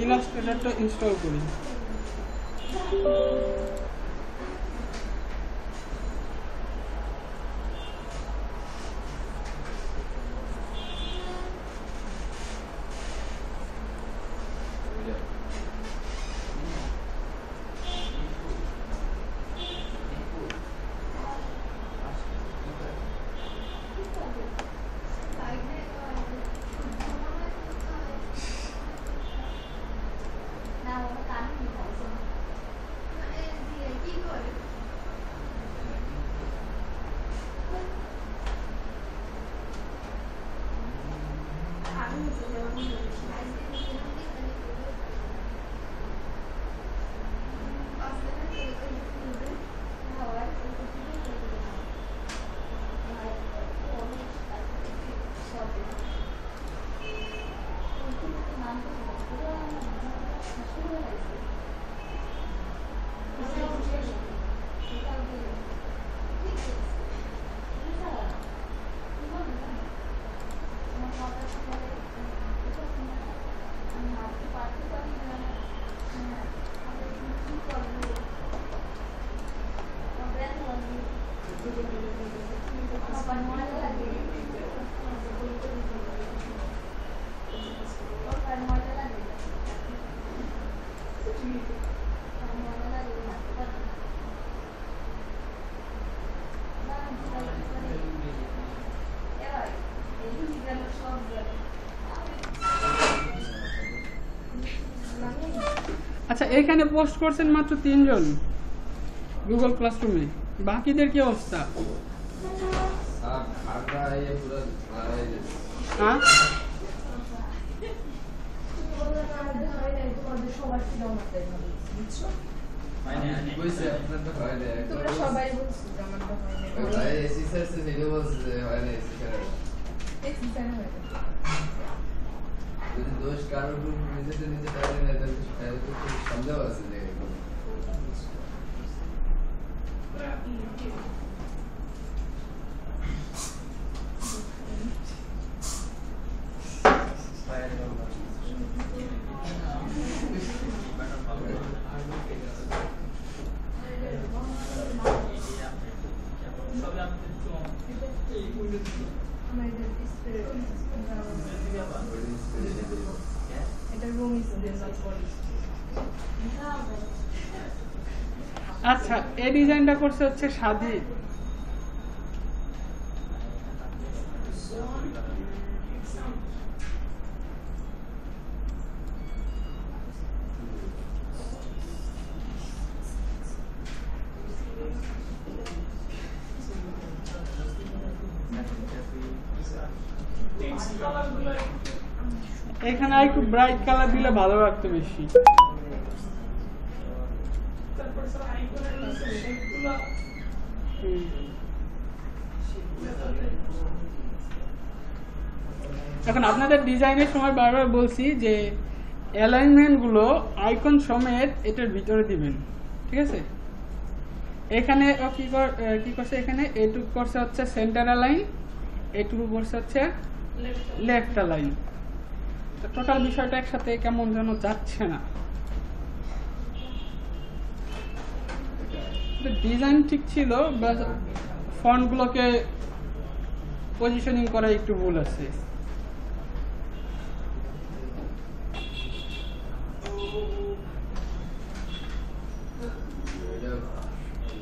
ইলাস্ট্রেটরটা install করি। আচ্ছা, এখানে পোস্ট করছেন মাত্র 3 জন গুগল ক্লাসরুমে, বাকিদের কি অবস্থা? হ্যাঁ, দোষ কারোর নিজেতে নিজে পারে না, তাহলে তো সন্দেহ আছে যে আচ্ছা, এই ডিজাইনটা করছে হচ্ছে সাদিদ। এখানে একটু ব্রাইট কালার দিলে ভালো লাগতো বেশি। এখন আপনাদের ডিজাইনের সময় বারবার বলছি যে অ্যালাইনমেন্ট গুলো আইকন সমেত এটার ভিতরে দিবেন, ঠিক আছে? এখানে কি করছে, এখানে এটুকু করছে হচ্ছে সেন্টার অ্যালাইন, এটুকু করছে হচ্ছে লেফট অ্যালাইন। তো টোটাল বিষয়টা একসাথে কেমন যেন যাচ্ছে না। ডিজাইন ঠিক ছিল, ফন্ট গুলোকে পজিশনিং করা একটু ভুল আছে।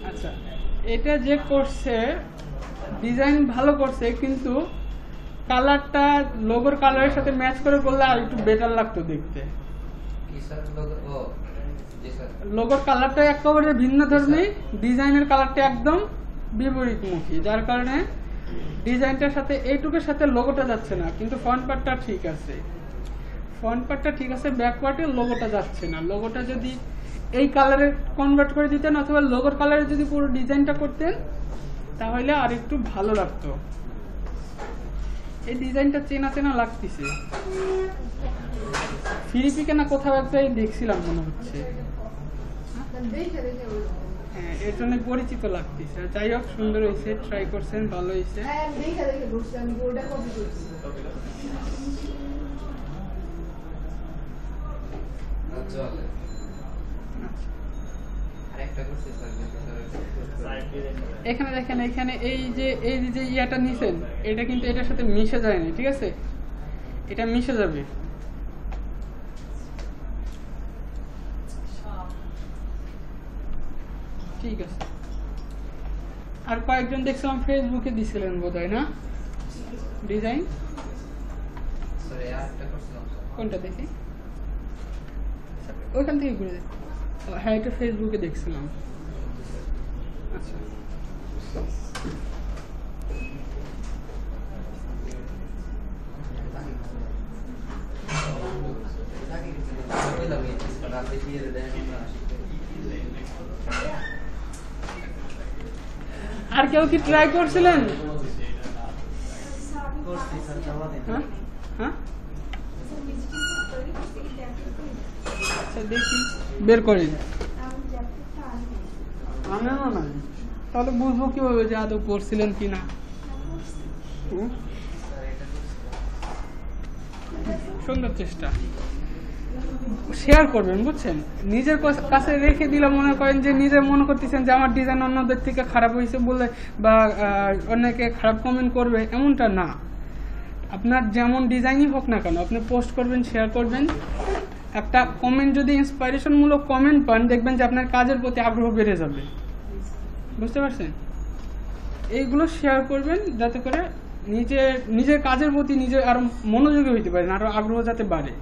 আচ্ছা, এটা যে করছে ডিজাইন ভালো করছে, কিন্তু কালারটা লোগোর কালারের সাথে ম্যাচ করে করলে আর একটু বেটার লাগতো দেখতে। লোগোর কালারটা একেবারে ভিন্ন ধর্মী, ডিজাইনের কালারটা একদম বিপরীতমুখী, যার কারণে ডিজাইনটার সাথে এইটুকুর সাথে লোগোটা যাচ্ছে না। কিন্তু ফ্রন্ট পার্টটা ঠিক আছে, ফ্রন্ট পার্টটা ঠিক আছে, ব্যাক পার্টে লোগোটা যাচ্ছে না। লোগোটা যদি এই কালারে কনভার্ট করে দিতেন অথবা লোগোর কালারে যদি পুরো ডিজাইনটা করতেন তাহলে আর একটু ভালো লাগতো। এই ডিজাইনটা চেনা চেনা লাগতেছে, ফিলিপিকে না কোথাও একটা দেখছিলাম মনে হচ্ছে। হ্যাঁ, এর জন্য পরিচিত লাগতেছে। যাই হোক, সুন্দর হয়েছে, ট্রাই করছেন, ভালো হয়েছে। চলে আরেকটা করছি স্যার এখানে দেখেন, এখানে এই যে ইয়াটা নিছেন, এটা কিন্তু এটার সাথে মিশে যায় না, ঠিক আছে? এটা মিশে যাবে। ঠিক আছে। আর কয়েকজন দেখছিলাম ফেসবুকে দিছিলেন বোধহয়, না ডিজাইন? স্যার আরেকটা করছিলাম কোনটা দেখি? ওইখান থেকে ঘুরে দেখ। হ্যাঁ, এটা ফেসবুকে দেখছিলাম। আচ্ছা, আর কেউ কি ট্রাই করছিলেন? হ্যাঁ হ্যাঁ, আচ্ছা দেখি বের করি। না না না, তাহলে বুঝবো কিভাবে যে আদৌ করছিলেন কিনা। সুন্দর চেষ্টা। শেয়ার করবেন, বুঝছেন? নিজের কাছে রেখে দিলে মনে করেন যে নিজে মনে করতেছেন যে আমার ডিজাইন অন্যদের থেকে খারাপ হয়েছে বলে বা অনেকে খারাপ কমেন্ট করবে, এমনটা না। আপনার যেমন ডিজাইনই হোক না কেন, আপনি পোস্ট করবেন, শেয়ার করবেন। একটা কমেন্ট যদি ইন্সপাইরেশনমূলক কমেন্ট পান, দেখবেন যে আপনার কাজের প্রতি আগ্রহ বেড়ে যাবে। বুঝতে পারছেন? এইগুলো শেয়ার করবেন যাতে করে নিজের কাজের প্রতি নিজে আরো মনোযোগী হইতে পারেন, আরো আগ্রহ যাতে বাড়ে।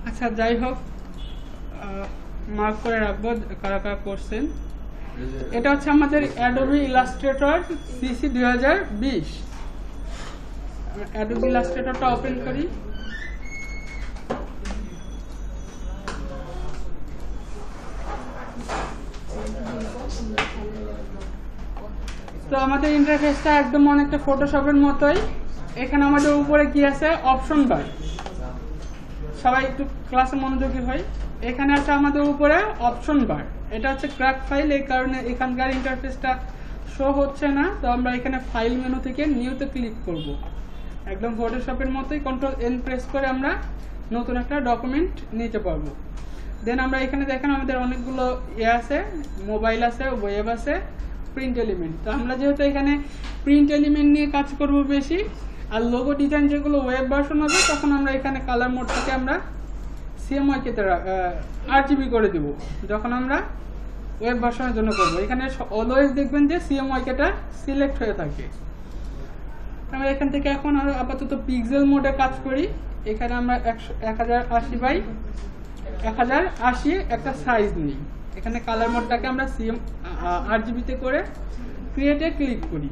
আচ্ছা, যাই হোক, মার্ক করে রাখবো কারা কারা করছেন। এটা হচ্ছে আমাদের অ্যাডোবি ইলাস্ট্রেটর CC 2020। অ্যাডোবি ইলাস্ট্রেটরটা ওপেন করি। তো আমাদের ইন্টারফেসটা একদম অনেকটা ফটোশপের মতোই। এখানে আমাদের উপরে কি আছে? অপশন বার। সবাই একটু ক্লাসে মনোযোগী হয়। এখানে আছে আমাদের উপরে অপশন বার। এটা হচ্ছে ক্র্যাক ফাইল, এই কারণে এখানকার ইন্টারফেসটা শো হচ্ছে না। তো আমরা এখানে ফাইল মেনু থেকে নিউতে ক্লিক করব। একদম ফটোশপের মতোই Ctrl+N প্রেস করে আমরা নতুন একটা ডকুমেন্ট নিতে পারবো। দেন আমরা এখানে দেখেন আমাদের অনেকগুলো আছে, মোবাইল আছে, ওয়েব আছে, প্রিন্ট এলিমেন্ট। তো আমরা যেহেতু এখানে প্রিন্ট এলিমেন্ট নিয়ে কাজ করব বেশি, আর লোগো ডিজাইন যেগুলো ওয়েব ভার্সন হবে, তখন আমরা এখানে কালার মোডটাকে আমরা CMYK তে RGB করে দিব যখন আমরা ওয়েব ভার্সনের জন্য করব। এখানে অলওয়েজ দেখবেন যে CMYK টা সিলেক্ট হয়ে থাকে। আমরা এখান থেকে এখন আপাতত পিক্সেল মোডে কাজ করি। এখানে আমরা 1080x1080 একটা সাইজ নিই। এখানে কালার মোডটাকে আমরা RGB তে করে ক্রিয়েটে ক্লিক করি।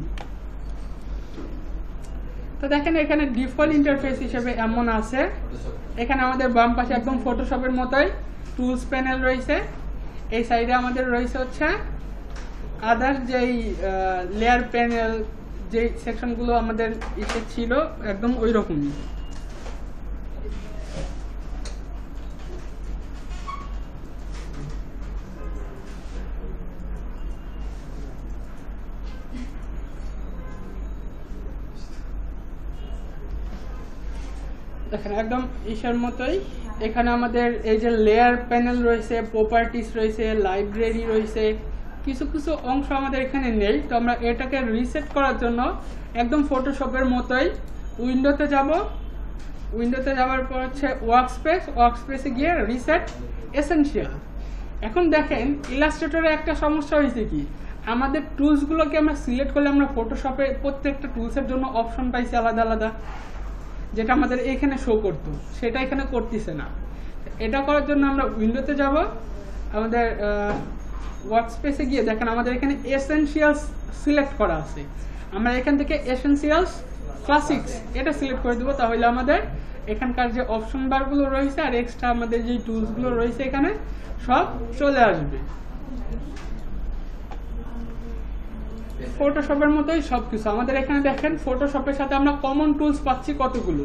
তো দেখেন এখানে ডিফল্ট ইন্টারফেস হিসেবে এমন আছে। এখানে আমাদের বাম পাশে একদম ফটোশপের মতোই টুলস প্যানেল রয়েছে। এই সাইডে আমাদের রয়েছে হচ্ছে আদার্স যেই লেয়ার প্যানেল, যে সেকশনগুলো আমাদের ইসে ছিল একদম ওই রকমই। দেখেন একদম ইসের মতোই। এখানে আমাদের এই যে লেয়ার প্যানেল রয়েছে, প্রপার্টিস রয়েছে, লাইব্রেরি রয়েছে, কিছু কিছু অংশ আমাদের এখানে নেই। তো আমরা এটাকে রিসেট করার জন্য একদম ফটোশপের মতোই উইন্ডোতে যাব। উইন্ডোতে যাওয়ার পর হচ্ছে ওয়ার্কস্পেসে গিয়ে রিসেট এসেনশিয়াল। এখন দেখেন ইলাস্ট্রেটরে একটা সমস্যা হয়েছে কি, আমাদের টুলসগুলোকে আমরা সিলেক্ট করলে আমরা ফটোশপে প্রত্যেকটা টুলসের জন্য অপশন পাইছি আলাদা আলাদা, যেটা আমাদের এখানে শো করতো, সেটা এখানে করতেছে না। এটা করার জন্য আমরা উইন্ডোতে যাব, আমাদের ওয়ার্কস্পেসে গিয়ে দেখেন আমাদের এখানে এসেনশিয়ালস সিলেক্ট করা আছে। আমরা এখান থেকে এসেনশিয়ালস ক্লাসিক্স এটা সিলেক্ট করে দেবো। তাহলে আমাদের এখানকার যে অপশন বারগুলো রয়েছে আর এক্সট্রা আমাদের যে টুলসগুলো রয়েছে এখানে সব চলে আসবে। ফটোশপের মতোই সবকিছু আমাদের এখানে দেখেন। ফটোশপের সাথে আমরা কমন টুলস পাচ্ছি কতগুলো।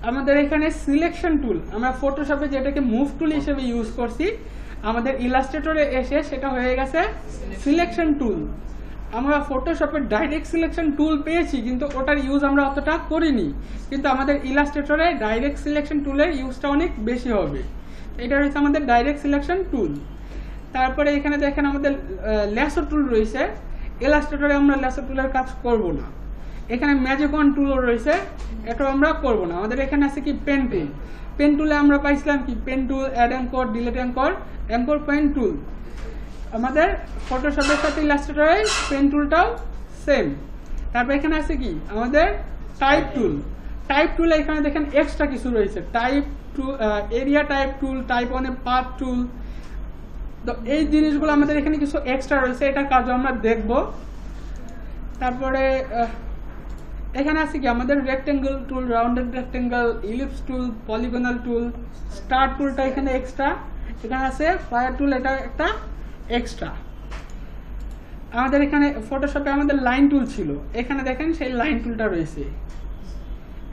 আমাদের এখানে সিলেকশন টুল, আমরা ফটোশপে যেটাকে মুভ টুল হিসেবে ইউজ করছি, আমাদের ইলাস্ট্রেটরে এসে সেটা হয়ে গেছে সিলেকশন টুল। আমরা ফটোশপের ডাইরেক্ট সিলেকশন টুল পেয়েছি, কিন্তু ওটার ইউজ আমরা অতটা করিনি। কিন্তু আমাদের ইলাস্ট্রেটরে ডাইরেক্ট সিলেকশন টুলের ইউজটা অনেক বেশি হবে। এটা হচ্ছে আমাদের ডাইরেক্ট সিলেকশন টুল। তারপরে এখানে দেখেন আমাদের ল্যাসো টুল রয়েছে। ইলাস্ট্রেটরে আমরা ল্যাসো টুলের কাজ করব না। এখানে ম্যাজিক ওয়ান টুলও রয়েছে, এটাও আমরা করব না। আমাদের এখানে আছে কি পেন টুল। পেন টুলে আমরা পাইছিলাম কি pen tool, add anchor, delete anchor, anchor pen tool. আমাদের ফটোশপের সাথে ইলাস্ট্রেটরে পেন টুলটাও সেম। তারপর এখানে আছে কি আমাদের টাইপ টুল। টাইপ টুলে এখানে দেখেন এক্সট্রা কিছু রয়েছে, টাইপ টুল, এরিয়া টাইপ টুল, টাইপ অনে পাথ টুল। তো এই জিনিসগুলো আমাদের এখানে কিছু এক্সট্রা রয়েছে, এটার কাজও আমরা দেখব। তারপরে এখানে আছে কি আমাদের rectangle tool, rounded rectangle, ellipse tool, polygonal tool, star টুলটা এখানে এক্সট্রা। এখানে আছে ফায়ার টুল, এটা একটা এক্সট্রা। আমাদের এখানে ফটোশপে আমাদের লাইন টুল ছিল, এখানে দেখেন সেই লাইন টুলটা রয়েছে।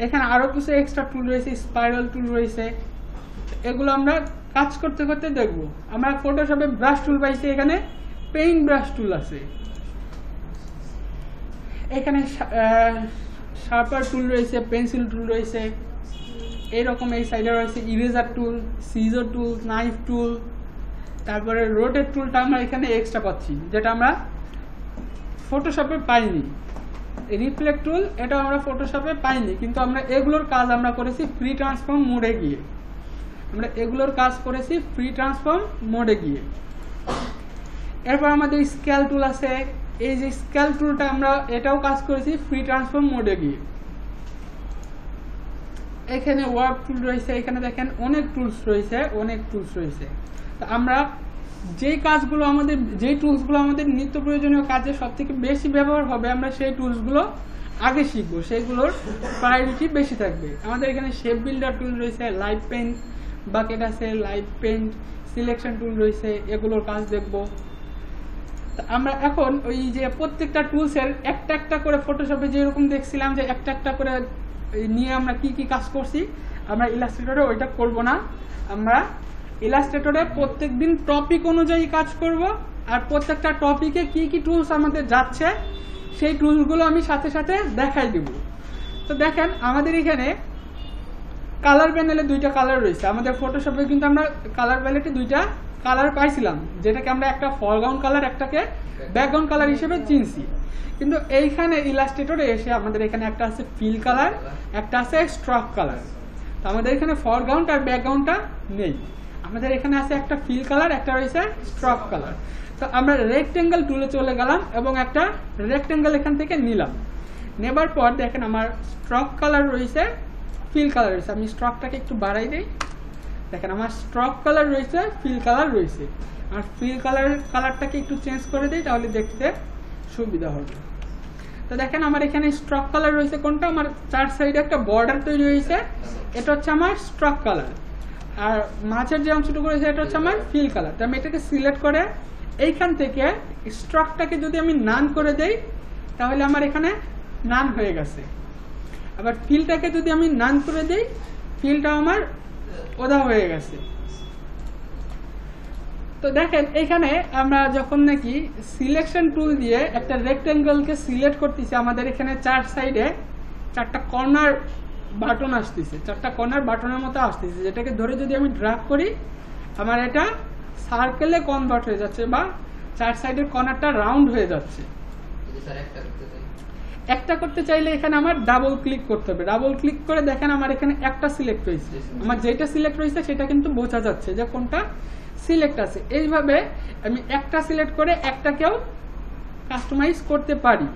এখানে আরো কিছু এক্সট্রা টুল রয়েছে, স্পাইরাল টুল রয়েছে। এগুলো আমরা কাজ করতে করতে দেখব। আমরা ফটোশপে ব্রাশ টুল পাইছি, এখানে পেইন্ট ব্রাশ টুল আছে। এখানে শার্পার টুল রয়েছে, পেন্সিল টুল রয়েছে। এইরকম এই সাইডে রয়েছে ইরেজার টুল, সিজার টুল, নাইফ টুল। তারপরে রোটেট টুলটা আমরা এখানে এক্সট্রা পাচ্ছি, যেটা আমরা ফটোশপে পাইনি। রিফ্লেক্ট টুল, এটা আমরা ফটোশপে পাইনি, কিন্তু আমরা এগুলোর কাজ আমরা করেছি ফ্রি ট্রান্সফর্ম মোডে গিয়ে। আমরা এগুলোর কাজ করেছি ফ্রি ট্রান্সফর্ম মোডে গিয়ে। এরপর আমাদের স্কেল টুল আছে। এই যে স্কেল টুলটা আমরা এটাও কাজ করেছি ফ্রি ট্রান্সফর্ম মোডে গিয়ে। এখানে ওয়ার্ক টুল রয়েছে, এখানে দেখেন অনেক টুলস রয়েছে, অনেক টুলস রয়েছে। তো আমরা যেই কাজগুলো আমাদের, যেই টুলসগুলো আমাদের নিত্য প্রয়োজনীয় কাজে সব থেকে বেশি ব্যবহার হবে, আমরা সেই টুলসগুলো আগে শিখবো, সেগুলোর প্রায়োরিটি বেশি থাকবে। আমাদের এখানে শেপ বিল্ডার টুল রয়েছে, লাইট পেন্ট বাকেট আছে, লাইট পেন্ট, সিলেকশন টুল রয়েছে, এগুলোর কাজ দেখব। আমরা এখন ওই যে প্রত্যেকটা টুলসের একটা একটা করে ফটোশপে যেরকম দেখছিলাম যে একটা একটা করে নিয়ে আমরা কি কি কাজ করছি, আমরা ইলাস্ট্রেটরে ওইটা করব না। আমরা ইলাস্ট্রেটরে প্রত্যেকদিন টপিক অনুযায়ী কাজ করব, আর প্রত্যেকটা টপিকে কি কি টুলস আমাদের যাচ্ছে সেই টুলসগুলো আমি সাথে সাথে দেখাই দিব। তো দেখেন আমাদের এখানে কালার প্যানেলে দুইটা কালার রয়েছে। আমাদের ফটোশপে কিন্তু আমরা কালার প্যালেটে দুইটা কালার পাইছিলাম, যেটাকে আমরা একটা ফরগ্রাউন্ড কালার, একটাকে ব্যাকগ্রাউন্ড কালার হিসেবে চিনছি। কিন্তু এইখানে ইলাস্ট্রেটরে এসে আমাদের এখানে একটা আছে ফিল কালার, একটা আছে স্ট্রোক কালার। তো আমাদের এখানে ফরগ্রাউন্ড আর ব্যাকগ্রাউন্ডটা নেই, আমাদের এখানে আছে একটা ফিল কালার, একটা রয়েছে স্ট্রোক কালার। তো আমরা রেক্টেঙ্গেল টুলে চলে গেলাম এবং একটা রেক্টেঙ্গেল এখান থেকে নিলাম। নেবার পর দেখেন আমার স্ট্রোক কালার রয়েছে, ফিল কালার রয়েছে। আমি স্ট্রোকটাকে একটু বাড়াই দিই, দেখেন আমার স্ট্রোক কালার রয়েছে, ফিল কালার রয়েছে। আর ফিল কালারটাকে একটু চেঞ্জ করে দিই, তাহলে দেখতে সুবিধা হবে। তো দেখেন আমার এখানে স্ট্রোক কালার রয়েছে কোনটা, আমার চার সাইডে একটা বর্ডার তৈরি হয়েছে, এটা হচ্ছে আমার স্ট্রোক কালার। আর মাঝের যে অংশটুকু রয়েছে এটা হচ্ছে আমার ফিল কালার। তো আমি এটাকে সিলেক্ট করে এইখান থেকে স্ট্রোকটাকে যদি আমি নান করে দেই, তাহলে আমার এখানে নান হয়ে গেছে। আবার ফিলটাকে যদি আমি নান করে দিই, ফিলটা আমার ওদা হয়ে গেছে। তো দেখেন এখানে আমরা যখন নাকি সিলেকশন টুল দিয়ে একটা রেক্টেঙ্গেলকে সিলেক্ট করতেছি, আমাদের এখানে চার সাইডে চারটা কর্নার বাটন আসতেছে, চারটা কর্নার বাটনের মতো আসতেছে, যেটাকে ধরে যদি আমি ড্র্যাগ করি, আমার এটা সার্কেলে কনভার্ট হয়ে যাচ্ছে, বা চার সাইডের কর্নারটা রাউন্ড হয়ে যাচ্ছে। একটা করতে চাইলে এখানে আমার ডাবল ক্লিক করতে হবে। ডাবল ক্লিক করে দেখেন আমার এখানে একটা সিলেক্ট হয়েছে, আমার যেটা সিলেক্ট হয়েছে সেটা কিন্তু বোঝা যাচ্ছে যে কোনটা সিলেক্ট আছে। এইভাবে আমি একটা সিলেক্ট করে একটাকেও কাস্টমাইজ করতে পারি।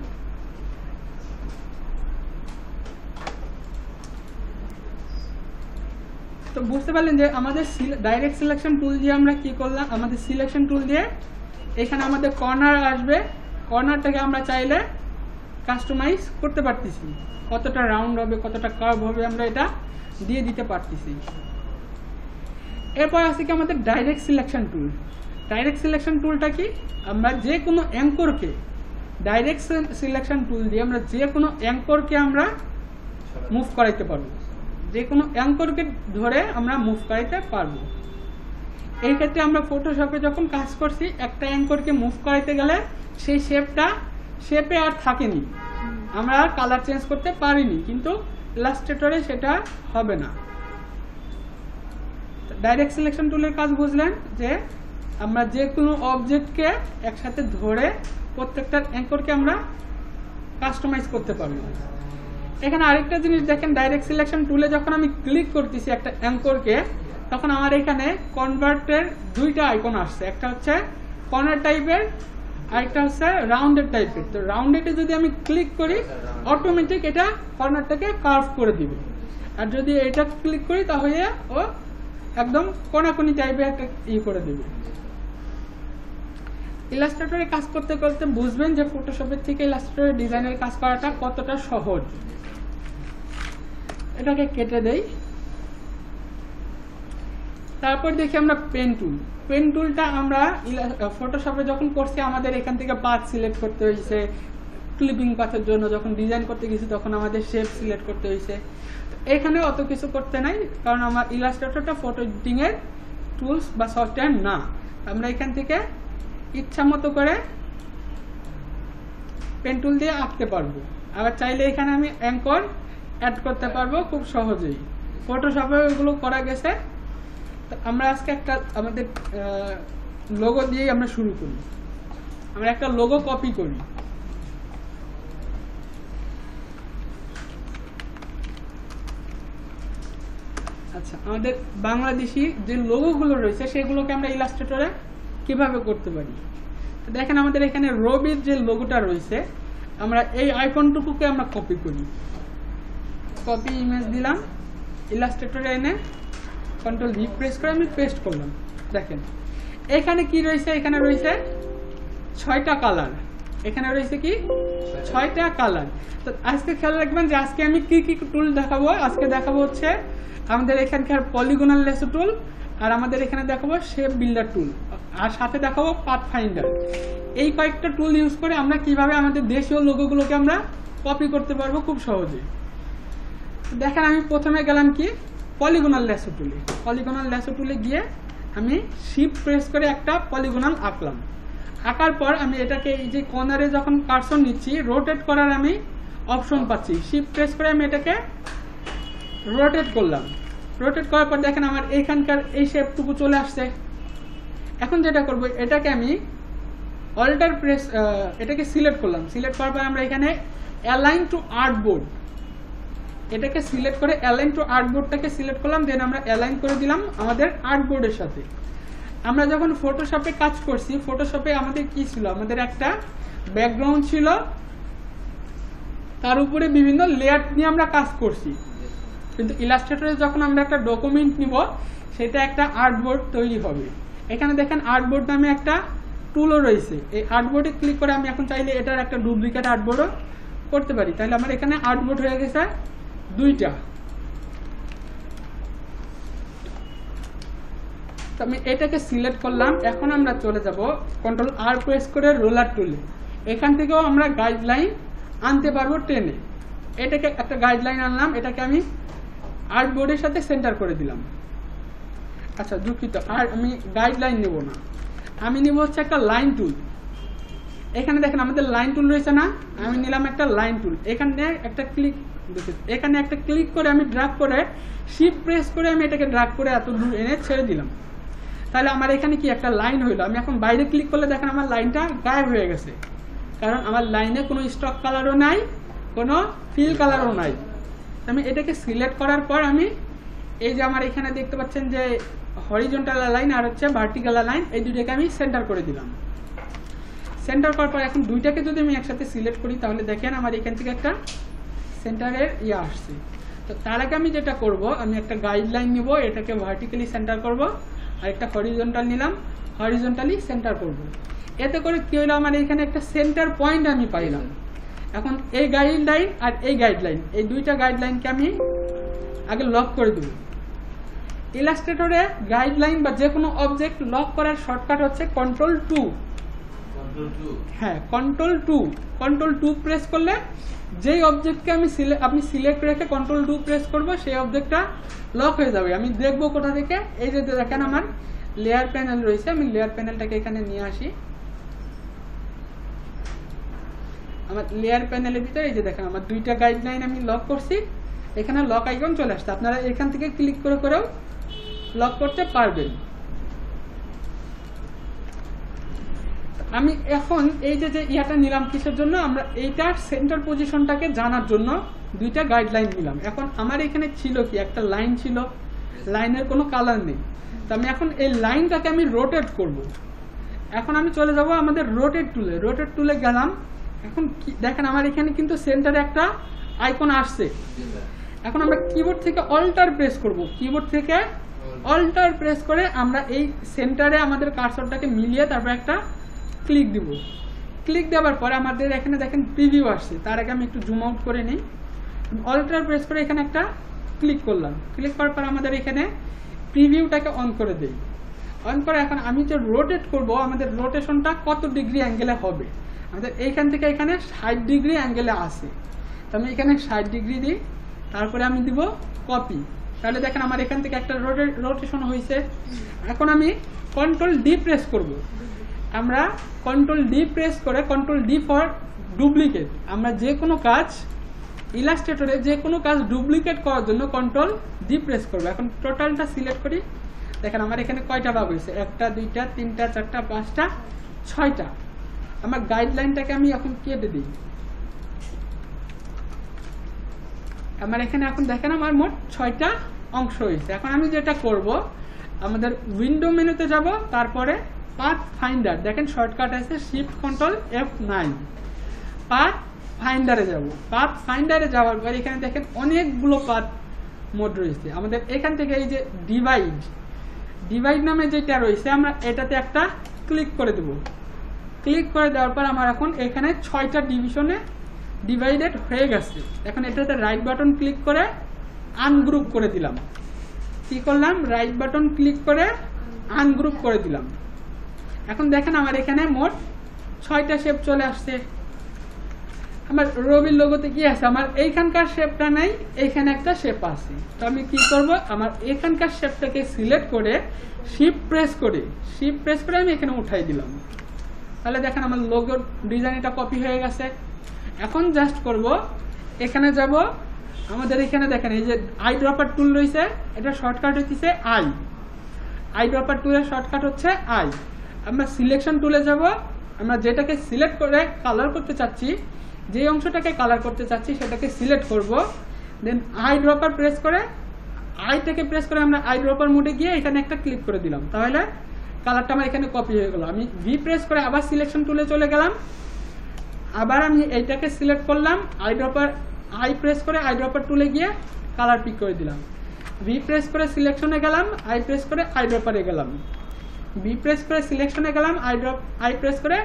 তো বুঝতে পারলেন যে আমাদের ডাইরেক্ট সিলেকশন টুল দিয়ে আমরা কি করলাম, আমাদের সিলেকশন টুল দিয়ে এখানে আমাদের কর্নার আসবে, কর্নারটাকে আমরা চাইলে কাস্টমাইজ করতে পারতেছি, কতটা রাউন্ড হবে, কতটা কার্ভ হবে, আমরা এটা দিয়ে দিতে পারতেছি। এরপর আছে কি আমাদের direct selection tool. Direct selection টুলটা কি, আমরা যে কোনো অ্যাঙ্করকে ডাইরেক্ট সিলেকশন টুল দিয়ে আমরা যে কোনো অ্যাঙ্করকে আমরা মুভ করাইতে পারবো, যে কোনো অ্যাঙ্করকে ধরে আমরা মুভ করাইতে পারবো। এই ক্ষেত্রে আমরা ফটোশপে যখন কাজ করছি, একটা অ্যাঙ্করকে মুভ করাইতে গেলে সেই শেপটা শেপে আর থাকেনি, আমরা আর কালার চেঞ্জ করতে পারিনি, কিন্তু ইলাস্ট্রেটরে সেটা হবে না। ডাইরেক্ট সিলেকশন টুলের কাজ বুঝলেন যে আমরা যে কোনো অবজেক্টকে একসাথে ধরে প্রত্যেকটার অ্যাঙ্করকে আমরা কাস্টমাইজ করতে পারবো। এখানে আরেকটা জিনিস দেখেন, ডাইরেক্ট সিলেকশন টুলে যখন আমি ক্লিক করতেছি একটা অ্যাঙ্করকে, তখন আমার এখানে কনভার্টের দুইটা আইকন আসছে, একটা হচ্ছে কর্নার টাইপের, আরেকটা হচ্ছে রাউন্ডেড টাইপের। তো রাউন্ডেডে যদি আমি ক্লিক করি অটোমেটিক এটা কর্নারটাকে কার্ভ করে দিবে, আর যদি এটা ক্লিক করি তাহলে ও একদম কোনাকুনি টাইপের একটা করে দিবে। ইলাস্ট্রেটরে কাজ করতে করতে বুঝবেন যে ফটোশপের থেকে ইলাস্ট্রেটরে ডিজাইনের কাজ করাটা কতটা সহজ। এটাকে কেটে দেই। তারপর দেখি আমরা পেন টুল। পেন টুলটা আমরা ফটোশপে যখন করছি আমাদের এখান থেকে পাথ সিলেক্ট করতে হয়েছে, ক্লিপিং পাথের জন্য যখন ডিজাইন করতে গেছি তখন আমাদের শেপ সিলেক্ট করতে হয়েছে। এখানে অত কিছু করতে নাই, কারণ আমার ইলাস্ট্রেটরটা ফটো এডিটিং এর টুলস বা সফটওয়্যার না। আমরা এখান থেকে ইচ্ছা মতো করে পেন টুল দিয়ে আঁকতে পারবো। আবার চাইলে এখানে আমি অ্যাঙ্কর অ্যাড করতে পারবো খুব সহজেই। ফটোশপে এগুলো করা গেছে। আমরা আজকে একটা আমাদের লোগো দিয়ে আমরা শুরু করি। আমরা একটা লোগো কপি করি। আচ্ছা, আমাদের বাংলাদেশি যে লোগোগুলো রয়েছে সেগুলোকে আমরা ইলাস্ট্রেটরে কিভাবে করতে পারি দেখেন। আমাদের এখানে রবির যে লোগোটা রয়েছে, আমরা এই আইকনটুকুকে আমরা কপি করি। কপি ইমেজ দিলাম, ইলাস্ট্রেটরে এনে কন্ট্রোল ভি প্রেস করে আমি পেস্ট করলাম। দেখেন এখানে কি রয়েছে, এখানে রয়েছে 6টা কালার। এখানে রয়েছে কি 6টা কালার। তো আজকে খেয়াল রাখবেন যে আজকে আমি কি কি টুল দেখাবো। আজকে দেখাবো হচ্ছে আমাদের এখানকার পলিগনাল লেসো টুল, আর আমাদের এখানে দেখাবো শেপ বিল্ডার টুল, আর সাথে দেখাবো পাথ ফাইন্ডার। এই কয়েকটা টুল ইউজ করে আমরা কিভাবে আমাদের দেশীয় লোগোগুলোকে আমরা কপি করতে পারবো খুব সহজে। দেখেন আমি প্রথমে গেলাম কি পলিগনাল লেসো টুলে। পলিগনাল লেসো টুলে গিয়ে আমি শিফট প্রেস করে একটা পলিগনাল আঁকলাম। আঁকার পর আমি এটাকে এই যে কর্নারে যখন কার্সর নিচ্ছি, রোটেট করার আমি অপশন পাচ্ছি। শিফট প্রেস করে আমি এটাকে রোটেট করলাম। রোটেট করার পর দেখেন আমার এইখানকার এই শেপটুকু চলে আসছে। এখন যেটা করব, এটাকে আমি অল্টার প্রেস এটাকে সিলেক্ট করলাম। সিলেক্ট করার পর আমরা এখানে অ্যালাইন টু আর্টবোর্ড, এটাকে সিলেক্ট করে অ্যালাইন টু আর্টবোর্ডটাকে সিলেক্ট করলাম। দেন আমরা অ্যালাইন করে দিলাম আমাদের আর্টবোর্ডের সাথে। আমরা যখন ফটোশপে কাজ করছি, ফটোশপে আমাদের কি ছিল, আমাদের একটা ব্যাকগ্রাউন্ড ছিল, তার উপরে বিভিন্ন লেয়ার নিয়ে আমরা কাজ করছি। কিন্তু ইলাস্ট্রেটরে যখন আমরা একটা ডকুমেন্ট নিব, সেটা একটা আর্টবোর্ড তৈরি হবে। এখানে দেখেন আর্টবোর্ড নামে একটা টুলও রয়েছে। এই আর্টবোর্ডে ক্লিক করে আমি এখন চাইলে এটার একটা ডুপ্লিকেট আর্টবোর্ডও করতে পারি। তাহলে আমার এখানে আর্টবোর্ড হয়ে গেছে 2টা। আমি এটাকে সিলেক্ট করলাম। এখন আমরা চলে যাব কন্ট্রোল আর প্রেস করে রোলার টুলে। এখান থেকেও আমরা গাইডলাইন আনতে পারবো টেনে। এটাকে একটা গাইডলাইন আনলাম, এটাকে আমি আর্টবোর্ডের সাথে সেন্টার করে দিলাম। আচ্ছা দুঃখিত, আর আমি গাইডলাইন নেব না, আমি নেব হচ্ছে একটা লাইন টুল। এখানে দেখেন আমাদের লাইন টুল রয়েছে না, আমি নিলাম একটা লাইন টুল। এখানে একটা ক্লিক, এখানে একটা ক্লিক করে আমি ড্র্যাগ করে শিফট প্রেস করে আমি এটাকে ড্র্যাগ করে এত দূর এনে ছেড়ে দিলাম। তাহলে আমার এখানে কি একটা লাইন হইলো। আমি এখন বাইরে ক্লিক করলে দেখেন আমার লাইনটা গায়েব হয়ে গেছে, কারণ আমার লাইনে কোনো স্টক কালারও নাই, কোনো ফিল কালারও নাই। আমি এটাকে সিলেক্ট করার পর আমি এই যে আমার এখানে দেখতে পাচ্ছেন যে হরিজন্টাল লাইন আর হচ্ছে ভার্টিক্যাল লাইন, এই দুইটাকে আমি সেন্টার করে দিলাম। সেন্টার করার পর এখন দুইটাকে যদি আমি একসাথে সিলেক্ট করি, তাহলে দেখেন আমার এখান থেকে একটা সেন্টারের আসছে। তো তার আগে আমি যেটা করব, আমি একটা গাইডলাইন নিব, এটাকে ভার্টিক্যালি সেন্টার করব, আর একটা হরিজন্টাল নিলাম, হরিজন্টালি সেন্টার করব। এতে করে কি হলো, আমার এখানে একটা সেন্টার পয়েন্ট আমি পাইলাম। এখন এই গাইডলাইন আর এই গাইডলাইন, এই দুইটা গাইডলাইনকে আমি আগে লক করে দেব। ইলাস্ট্রেটরে গাইডলাইন বা যে কোনো অবজেক্ট লক করার শর্টকাট হচ্ছে কন্ট্রোল 2। হ্যাঁ, কন্ট্রোল 2 প্রেস করলে যেই অবজেক্টকে আপনি সিলেক্ট রেখে কন্ট্রোল 2 প্রেস করব, সেই অবজেক্টটা লক হয়ে যাবে। আমি দেখবো কোথা থেকে, এই যে দেখেন আমার লেয়ার প্যানেল রয়েছে, আমি লেয়ার প্যানেলটাকে এখানে নিয়ে আসি। আমার লেয়ার প্যানেলের ভিতরে এই যে দেখেন আমার দুইটা গাইডলাইন আমি লক করছি, এখানে লক আইকন চলে আসছে। আপনারা এখান থেকে ক্লিক করে করেও লক করতে পারবেন। আমি এখন এই যে ইয়াটা নিলাম কিসের জন্য, আমরা এইটার সেন্টার পজিশনটাকে জানার জন্য দুইটা গাইডলাইন নিলাম। এখন আমার এখানে ছিল কি একটা লাইন ছিল, লাইনের কোনো কালার নেই, তো আমি এখন এই লাইনটাকে আমি রোটেট করব। এখন আমি চলে যাব আমাদের রোটেট টুলে, রোটেট টুলে গেলাম। এখন দেখেন আমার এখানে কিন্তু সেন্টারে একটা আইকন আসছে। এখন আমরা কিবোর্ড থেকে অল্টার প্রেস করব, কিবোর্ড থেকে অল্টার প্রেস করে আমরা এই সেন্টারে আমাদের কার্সরটাকে মিলিয়ে তারপর একটা ক্লিক দিব। ক্লিক দেওয়ার পরে আমাদের এখানে দেখেন প্রিভিউ আসছে। তার আগে আমি একটু জুম আউট করে নিই। অল্টার প্রেস করে এখানে একটা ক্লিক করলাম, ক্লিক করার পর আমাদের এখানে প্রিভিউটাকে অন করে দেই। অন করে এখন আমি যে রোটেট করব, আমাদের রোটেশনটা কত ডিগ্রি অ্যাঙ্গেলে হবে। আমাদের এইখান থেকে এখানে 60 ডিগ্রি অ্যাঙ্গেলে আসে, তো আমি এখানে 60 ডিগ্রি দিই, তারপরে আমি দিব কপি। তাহলে দেখেন আমার এখান থেকে একটা রোটেশন হয়েছে। এখন আমি কন্ট্রোল ডি প্রেস করব। আমরা কন্ট্রোল ডি প্রেস করে কন্ট্রোল ডি ফর ডুপ্লিকেট, আমরা যে কোনো কাজ ইলাস্ট্রেটরে যে কোনো কাজ ডুপ্লিকেট করার জন্য কন্ট্রোল ডি প্রেস করবো। এখন টোটালটা সিলেক্ট করি, দেখেন আমার এখানে কয়টা ভাগ হয়েছে, 1টা 2টা 3টা 4টা 5টা 6টা। আমার গাইডলাইনটাকে আমি এখন কেটে দিই। আমার এখানে এখন দেখেন আমার মোট 6টা অংশ হয়েছে। এখন আমি যেটা করব, আমাদের উইন্ডো মেনুতে যাব, তারপরে পাথ ফাইন্ডার, দেখেন শর্টকাট আছে শিফট কন্ট্রোল F9, পাথ ফাইন্ডারে যাব। পাথ ফাইন্ডারে যাওয়ার পর এখানে দেখেন অনেকগুলো পাথ মোড রয়েছে। আমাদের এখান থেকে এই যে ডিভাইড নামে যেটা রয়েছে, আমরা এটাতে একটা ক্লিক করে দেব। ক্লিক করে দেওয়ার পর আমার এখন এখানে 6টা ডিভিশনে ডিভাইডেড হয়ে গেছে। এখন এটাতে রাইট বাটন ক্লিক করে আনগ্রুপ করে দিলাম। কি করলাম, রাইট বাটন ক্লিক করে আনগ্রুপ করে দিলাম। এখন দেখেন আমার এখানে মোট 6টা শেপ চলে আসছে। আমার রবির লোগোতে কি আছে, আমার এইখানকার শেপটা নাই, এইখানে একটা শেপ আছে। তো আমি কি করব, আমার এখানকার শেপটাকে সিলেক্ট করে শিফট প্রেস করে আমি এখানে উঠাই দিলাম। তাহলে দেখেন আমার লোগোর ডিজাইনটা কপি হয়ে গেছে। এখন জাস্ট করব, এখানে যাব, আমাদের এখানে দেখেন এই যে আই ড্রপার টুল রয়েছে, এটা শর্টকাট হচ্ছে আই ড্রপার টুলের শর্টকাট হচ্ছে আই। আমরা সিলেকশন টুলে যাব, আমরা যেটাকে সিলেক্ট করে কালার করতে চাচ্ছি, যে অংশটাকে কালার করতে চাচ্ছি সেটাকে সিলেক্ট করব। দেন আই ড্রপার প্রেস করে আইটাকে প্রেস করে আমরা আই ড্রপার মোডে গিয়ে এখানে একটা ক্লিক করে দিলাম। তাহলে কালারটা আমার এখানে কপি হয়ে গেল। আমি ভি প্রেস করে আবার সিলেকশন টুলে চলে গেলাম, আবার আমি এইটাকে সিলেক্ট করলাম, আই প্রেস করে আই ড্রপার টুলে গিয়ে কালার পিক করে দিলাম। ভি প্রেস করে সিলেকশনে গেলাম, আই প্রেস করে আই ড্রপারে গেলাম, ভি প্রেস করে সিলেকশনে গেলাম, আই প্রেস করে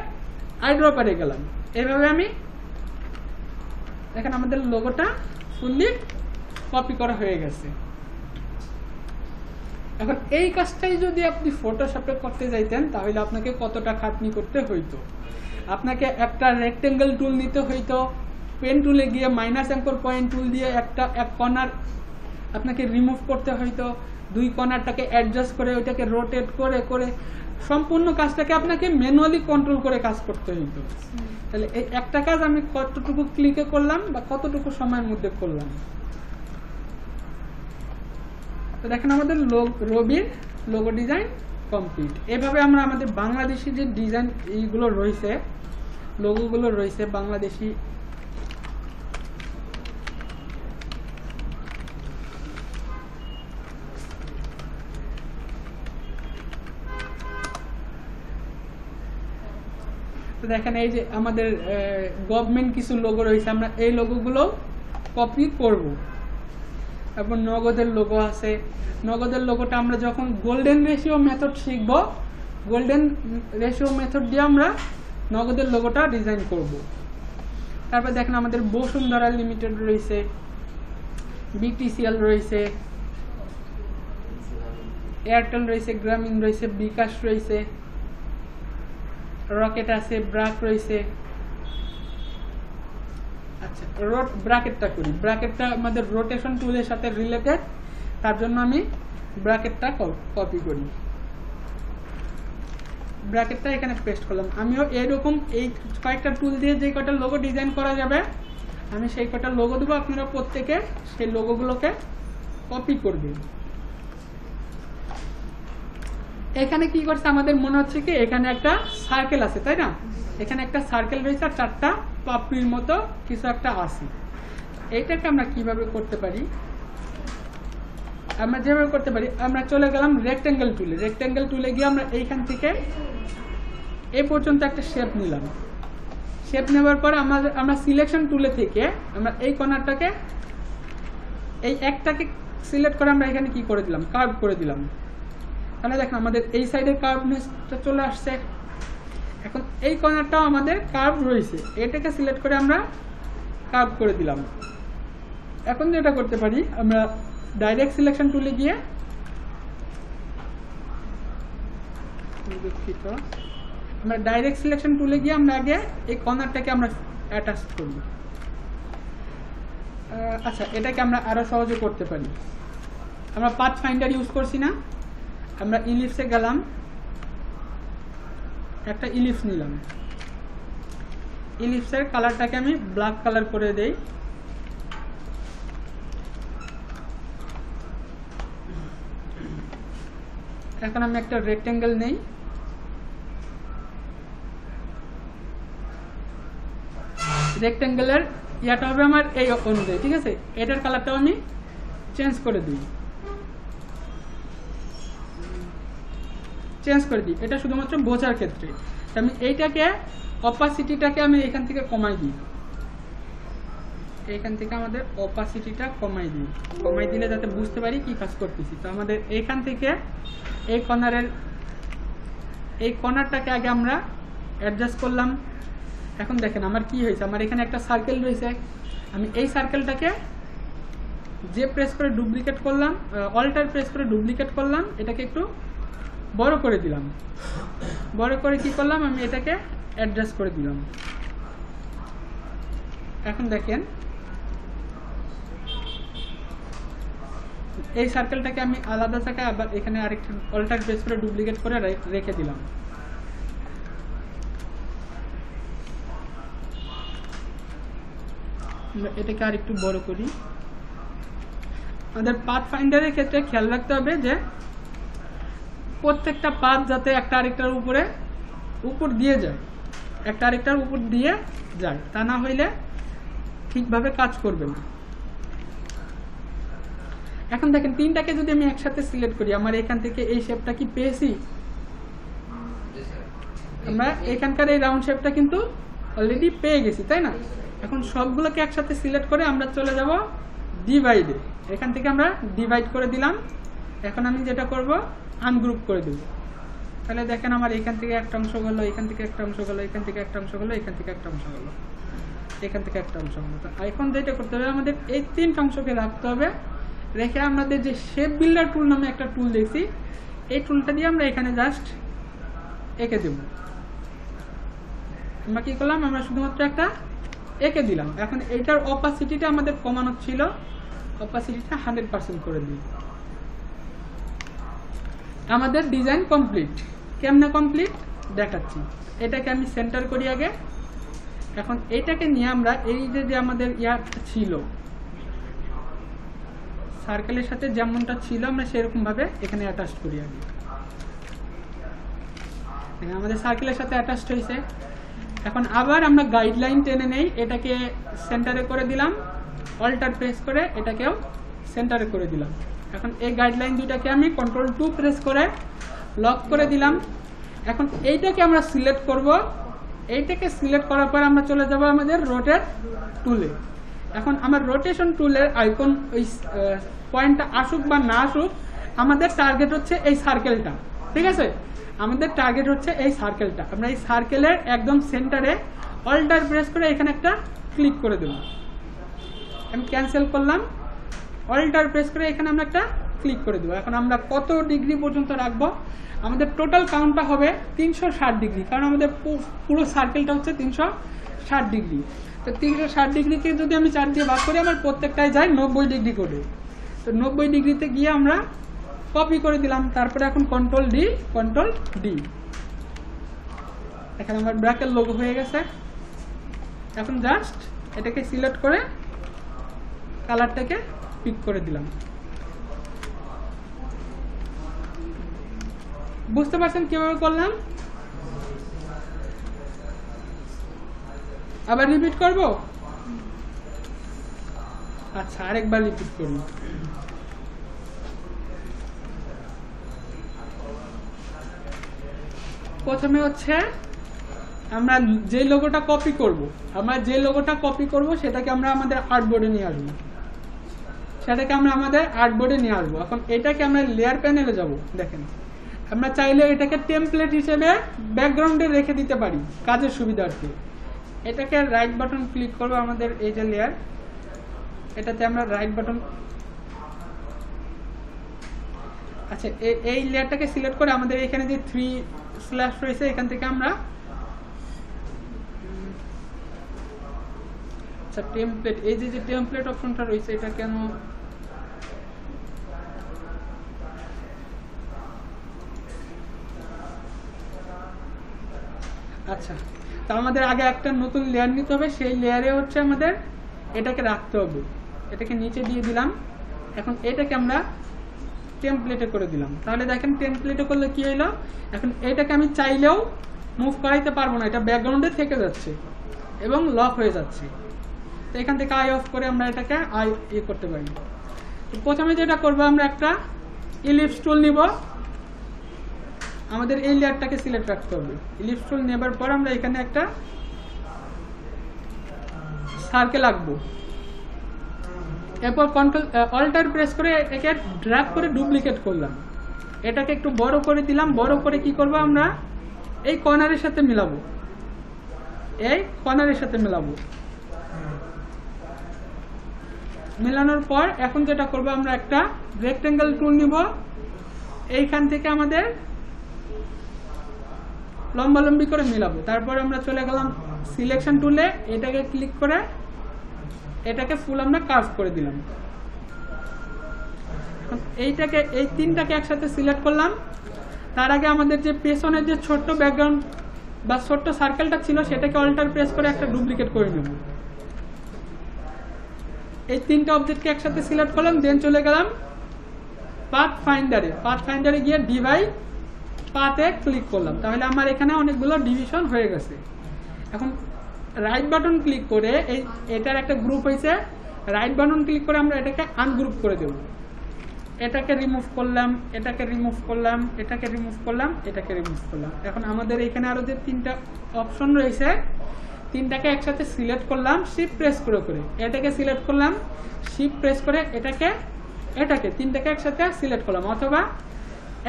আই ড্রপারে গেলাম। এইভাবে আমি দেখেন আমাদের লোগোটা ফুললি কপি করা হয়ে গেছে। এখন এই কাজটাই যদি আপনি ফটোশপে করতে যাইতেন তাহলে আপনাকে কতটা খাটনি করতে হইতো। আপনাকে একটা রেক্টেঙ্গেল টুল নিতে হইতো, পেন টুলে গিয়ে মাইনাস অ্যাঙ্কর পয়েন্ট টুল দিয়ে এক কর্নার আপনাকে রিমুভ করতে হইতো, 2 কর্নারটাকে অ্যাডজাস্ট করে ওইটাকে রোটেট করে করে সম্পূর্ণ কাজটাকে আপনাকে ম্যানুয়ালি কন্ট্রোল করে কাজ করতে হইতো। তাহলে এই একটা কাজ আমি কতটুকু ক্লিকে করলাম বা কতটুকু সময়ের মধ্যে করলাম। তো দেখেন আমাদের রবির লোগো ডিজাইন কমপ্লিট। এভাবে আমরা আমাদের বাংলাদেশি যে ডিজাইন এইগুলো রয়েছে, লোগোগুলো রয়েছে বাংলাদেশি, তো দেখেন এই যে আমাদের গভর্নমেন্ট কিছু লোগো রয়েছে, আমরা এই লোগোগুলো কপি করব। তারপর নগদের লোগো আছে, নগদের লোগোটা আমরা যখন গোল্ডেন রেশিও মেথড শিখব, গোল্ডেন রেশিও মেথড দিয়ে আমরা নগদের লোগোটা ডিজাইন করব। তারপর দেখেন আমাদের বসুন্ধরা লিমিটেড রয়েছে, বিটিসিএল রয়েছে, এয়ারটেল রয়েছে, গ্রামীণ রয়েছে, বিকাশ রয়েছে, রকেট আছে, ব্রাক রয়েছে। আচ্ছা, ব্র্যাকেটটা করি। ব্র্যাকেটটা আমাদের রোটেশন টুলের সাথে রিলেটেড, তার জন্য আমি ব্র্যাকেটটা কপি করি। ব্র্যাকেটটা এখানে পেস্ট করলাম। আমিও এরকম এই কয়েকটা টুল দিয়ে যে কয়টা লোগো ডিজাইন করা যাবে আমি সেই কয়টা লোগো দেবো, আপনারা প্রত্যেকে সেই লোগোগুলোকে কপি করবেন। এখানে কি করছে আমাদের মনে হচ্ছে কি এখানে একটা সার্কেল আছে, তাই না? এখানে একটা সার্কেল রয়েছে আর 4টা পাপড়ির মতো কিছু একটা আছে। এইটাকে আমরা কিভাবে করতে পারি? আমরা যেভাবে করতে পারি, আমরা চলে গেলাম রেক্টেঙ্গেল টুলে। রেক্টেঙ্গেল টুলে গিয়ে আমরা এইখান থেকে এই পর্যন্ত একটা শেপ নিলাম। শেপ নেওয়ার পর আমরা সিলেকশন টুলে থেকে আমরা এই কর্নারটাকে এই একটাকে সিলেক্ট করে আমরা এখানে কি করে দিলাম, কার্ভ করে দিলাম। তাহলে দেখেন আমাদের এই সাইডের কার্ভনেসটা চলে আসছে। এখন এই কর্নারটাও আমাদের কার্ভ রয়েছে, এটাকে সিলেক্ট করে আমরা কার্ভ করে দিলাম। এখন যেটা করতে পারি, আমরা ডাইরেক্ট সিলেকশন টুলে গিয়ে আমরা ডাইরেক্ট সিলেকশন টুলে গিয়ে আমরা আগে এই কর্নারটাকে আমরা অ্যাটাচ করব। আচ্ছা, এটাকে আমরা আরো সহজে করতে পারি। আমরা পাথ ফাইন্ডার ইউজ করছি না, আমরা ইলিপসে গেলাম, একটা ইলিপস নিলাম। ইলিপসের কালারটাকে আমি ব্ল্যাক কালার করে দেই। এখন আমি একটা রেক্টেঙ্গেল নেই, রেক্টেঙ্গেলের ইয়াটা হবে আমার এই অনুযায়ী, ঠিক আছে? এটার কালারটাও আমি চেঞ্জ করে দিই, এটা শুধুমাত্র বোঝার ক্ষেত্রে। আমি এইটাকে অপাসিটিটাকে আমি এখান থেকে কমাই দিই, এইখান থেকে আমাদের অপাসিটিটা কমাই দিলে যাতে বুঝতে পারি কি কাজ করতেছি। তো আমাদের এইখান থেকে এই কর্নারটাকে আগে আমরা অ্যাডজাস্ট করলাম। এখন দেখেন আমার কি হয়েছে, আমার এখানে একটা সার্কেল রয়েছে। আমি এই সার্কেলটাকে যে প্রেস করে ডুপ্লিকেট করলাম, অল্টার প্রেস করে ডুপ্লিকেট করলাম, এটাকে একটু বড় করে দিলাম। বড় করে কি করলাম, আমি এটাকে অ্যাডজাস্ট করে দিলাম। এখন দেখেন এই সার্কেলটাকে আমি আলাদা জায়গায় আবার এখানে আরেকটা অল্টার প্রেস করে ডুপ্লিকেট করে রেখে দিলাম। এটাকে আর একটু বড় করি। আমাদের পাথ ফাইন্ডারের ক্ষেত্রে খেয়াল রাখতে হবে যে প্রত্যেকটা পাথ যাতে একটা আরেকটার উপর দিয়ে যায়, একটা আরেকটার উপর দিয়ে যায়, তা না হইলে ঠিকভাবে কাজ করবে না। এখন দেখেন তিনটাকে যদি আমি একসাথে সিলেক্ট করি, আমার এখান থেকে এই শেপটা কি পেয়েছি? আমরা এখানকার এই রাউন্ড শেপটা কিন্তু অলরেডি পেয়ে গেছি, তাই না? এখন সবগুলোকে একসাথে সিলেক্ট করে আমরা চলে যাব ডিভাইডে। এখান থেকে আমরা ডিভাইড করে দিলাম। এখন আমি যেটা করব, আনগ্রুপ করে দেব। তাহলে দেখেন আমার এখান থেকে একটা অংশ গেল, এখান থেকে একটা অংশ গেল, এখান থেকে একটা অংশ গেল, এখান থেকে একটা অংশ গেল, এখান থেকে একটা অংশ গেল। এখন যেটা করতে হবে, আমাদের এই তিনটা অংশকে রাখতে হবে। রেখে আমাদের যে শেপ বিল্ডার টুল নামে একটা টুল দেখছি, এই টুলটা দিয়ে আমরা এখানে জাস্ট এঁকে দেব। আমরা কি করলাম, আমরা শুধুমাত্র একটা এঁকে দিলাম। এখন এইটার অপাসিটিটা আমাদের কমানো ছিল, অপাসিটিটা 100% করে দিই। আমাদের ডিজাইন কমপ্লিট। কেমনে কমপ্লিট দেখাচ্ছি। এটাকে আমি সেন্টার করি আগে। এখন এইটাকে নিয়ে আমরা এই যে আমাদের ইয়াটা ছিল সার্কেলের সাথে যেমনটা ছিল আমরা সেরকম ভাবে এখানে অ্যাটাচ করি আগে। আমাদের সার্কেলের সাথে অ্যাটাচ হয়েছে। এখন আবার আমরা গাইডলাইন টেনে নেই, এটাকে সেন্টারে করে দিলাম, অল্টার প্রেস করে এটাকেও সেন্টারে করে দিলাম। এখন এই গাইডলাইন দুইটাকে আমি Ctrl+2 প্রেস করে লক করে দিলাম। এখন এইটাকে আমরা সিলেক্ট করব। এইটাকে সিলেক্ট করার পর আমরা চলে যাব আমাদের রোটেট টুলে। এখন আমার রোটেশন টুলের আইকন ওই পয়েন্টটা আসুক বা না আসুক, আমাদের টার্গেট হচ্ছে এই সার্কেলটা, ঠিক আছে? আমাদের টার্গেট হচ্ছে এই সার্কেলটা। আমরা এই সার্কেলের একদম সেন্টারে অল্টার প্রেস করে এখানে একটা ক্লিক করে দেব। আমি ক্যান্সেল করলাম, অল্টার প্রেস করে এখানে আমরা একটা ক্লিক করে দেবো। এখন আমরা কত ডিগ্রি পর্যন্ত রাখবো, আমাদের টোটাল কাউন্টটা হবে 360 ডিগ্রি, কারণ আমাদের পুরো সার্কেলটা হচ্ছে 360 ডিগ্রি। তো 360 ডিগ্রিকে যদি আমি 4 দিয়ে ভাগ করি, আমার প্রত্যেকটায় যায় 90 ডিগ্রি করে। তো 90 ডিগ্রিতে গিয়ে আমরা কপি করে দিলাম। তারপরে এখন Ctrl+D, Ctrl+D। এখানে আমার ব্র্যাকের লোগো হয়ে গেছে। এখন জাস্ট এটাকে সিলেক্ট করে কালারটাকে পিক করে দিলাম। বুঝতে পারছেন কিভাবে করলাম? আবার রিপিট করব? আচ্ছা, আরেকবার রিপিট করব। প্রথমে হচ্ছে আমরা যে লোগোটা কপি করব সেটাকে আমরা আমাদের আর্টবোর্ডে নিয়ে আসবো। এখন এটাকে আমরা লেয়ার প্যানেলে যাব। দেখেন, আমরা চাইলে এটাকে টেমপ্লেট হিসেবে ব্যাকগ্রাউন্ডে রেখে দিতে পারি কাজের সুবিধার্থে। এটাকে রাইট বাটন ক্লিক করব, আমাদের এই যে লেয়ার, এটাতে আমরা রাইট বাটন, আচ্ছা এই লেয়ারটাকে সিলেক্ট করে আমাদের এখানে যে 3 স্ল্যাশ রয়েছে এখান থেকে আমরা আচ্ছা টেমপ্লেট, এই যে টেমপ্লেট অপশনটা রয়েছে এটা কেন আচ্ছা, তা আমাদের আগে একটা নতুন লেয়ার নিতে হবে। সেই লেয়ারে হচ্ছে আমাদের এটাকে রাখতে হবে। এটাকে নিচে দিয়ে দিলাম। এখন এটাকে আমরা টেমপ্লেটে করে দিলাম। তাহলে দেখেন টেমপ্লেটে করলে কি হলো, এখন এটাকে আমি চাইলেও মুভ করাইতে পারবো না, এটা ব্যাকগ্রাউন্ডে থেকে যাচ্ছে এবং লক হয়ে যাচ্ছে। তো এখান থেকে আই অফ করে আমরা এটাকে করতে পারি। তো প্রথমে যেটা করবো, আমরা একটা ইলিপস টুল নিব। আমাদের এই লেয়ারটাকে সিলেক্ট রাখতে হবে। ইলিপস টুল নেবার পর আমরা এখানে একটা সার্কেল আঁকবো। এরপর কন্ট্রোল অল্টার প্রেস করে এটাকে ড্র্যাগ করে ডুপ্লিকেট করলাম। এটাকে একটু বড় করে দিলাম। বড় করে কি করব, আমরা এই কর্নারের সাথে মিলাবো। মেলানোর পর এখন যেটা করব, আমরা একটা রেক্টেঙ্গেল টুল নিব। এইখান থেকে আমাদের লম্বালম্বি করে মিলাবো। তারপর আমরা চলে গেলাম সিলেকশন টুলে, এটাকে ক্লিক করে এটাকে ফুল আমরা কার্ভ করে দিলাম। এইটাকে এই তিনটাকে একসাথে সিলেক্ট করলাম। তার আগে আমাদের যে পেছনের যে ছোট্ট ব্যাকগ্রাউন্ড বা ছোট্ট সার্কেলটা ছিল সেটাকে অল্টার প্রেস করে একটা ডুপ্লিকেট করে নেব। এই তিনটা অবজেক্টকে একসাথে সিলেক্ট করলাম। দেন চলে গেলাম পাথ ফাইন্ডারে গিয়ে ডিভাইড পাথে ক্লিক করলাম। তাহলে আমার এখানে অনেকগুলো ডিভিশন হয়ে গেছে। এখন রাইট বাটন ক্লিক করে এটার একটা গ্রুপ হয়েছে, রাইট বাটন ক্লিক করে আমরা এটাকে আনগ্রুপ করে দেব। এটাকে রিমুভ করলাম, এটাকে রিমুভ করলাম, এটাকে রিমুভ করলাম, এটাকে রিমুভ করলাম। এখন আমাদের এখানে আরো যে তিনটা অপশন রয়েছে, তিনটাকে একসাথে সিলেক্ট করলাম শিফট প্রেস করে করে। এটাকে সিলেক্ট করলাম শিফট প্রেস করে, এটাকে তিনটাকে একসাথে সিলেক্ট করলাম, অথবা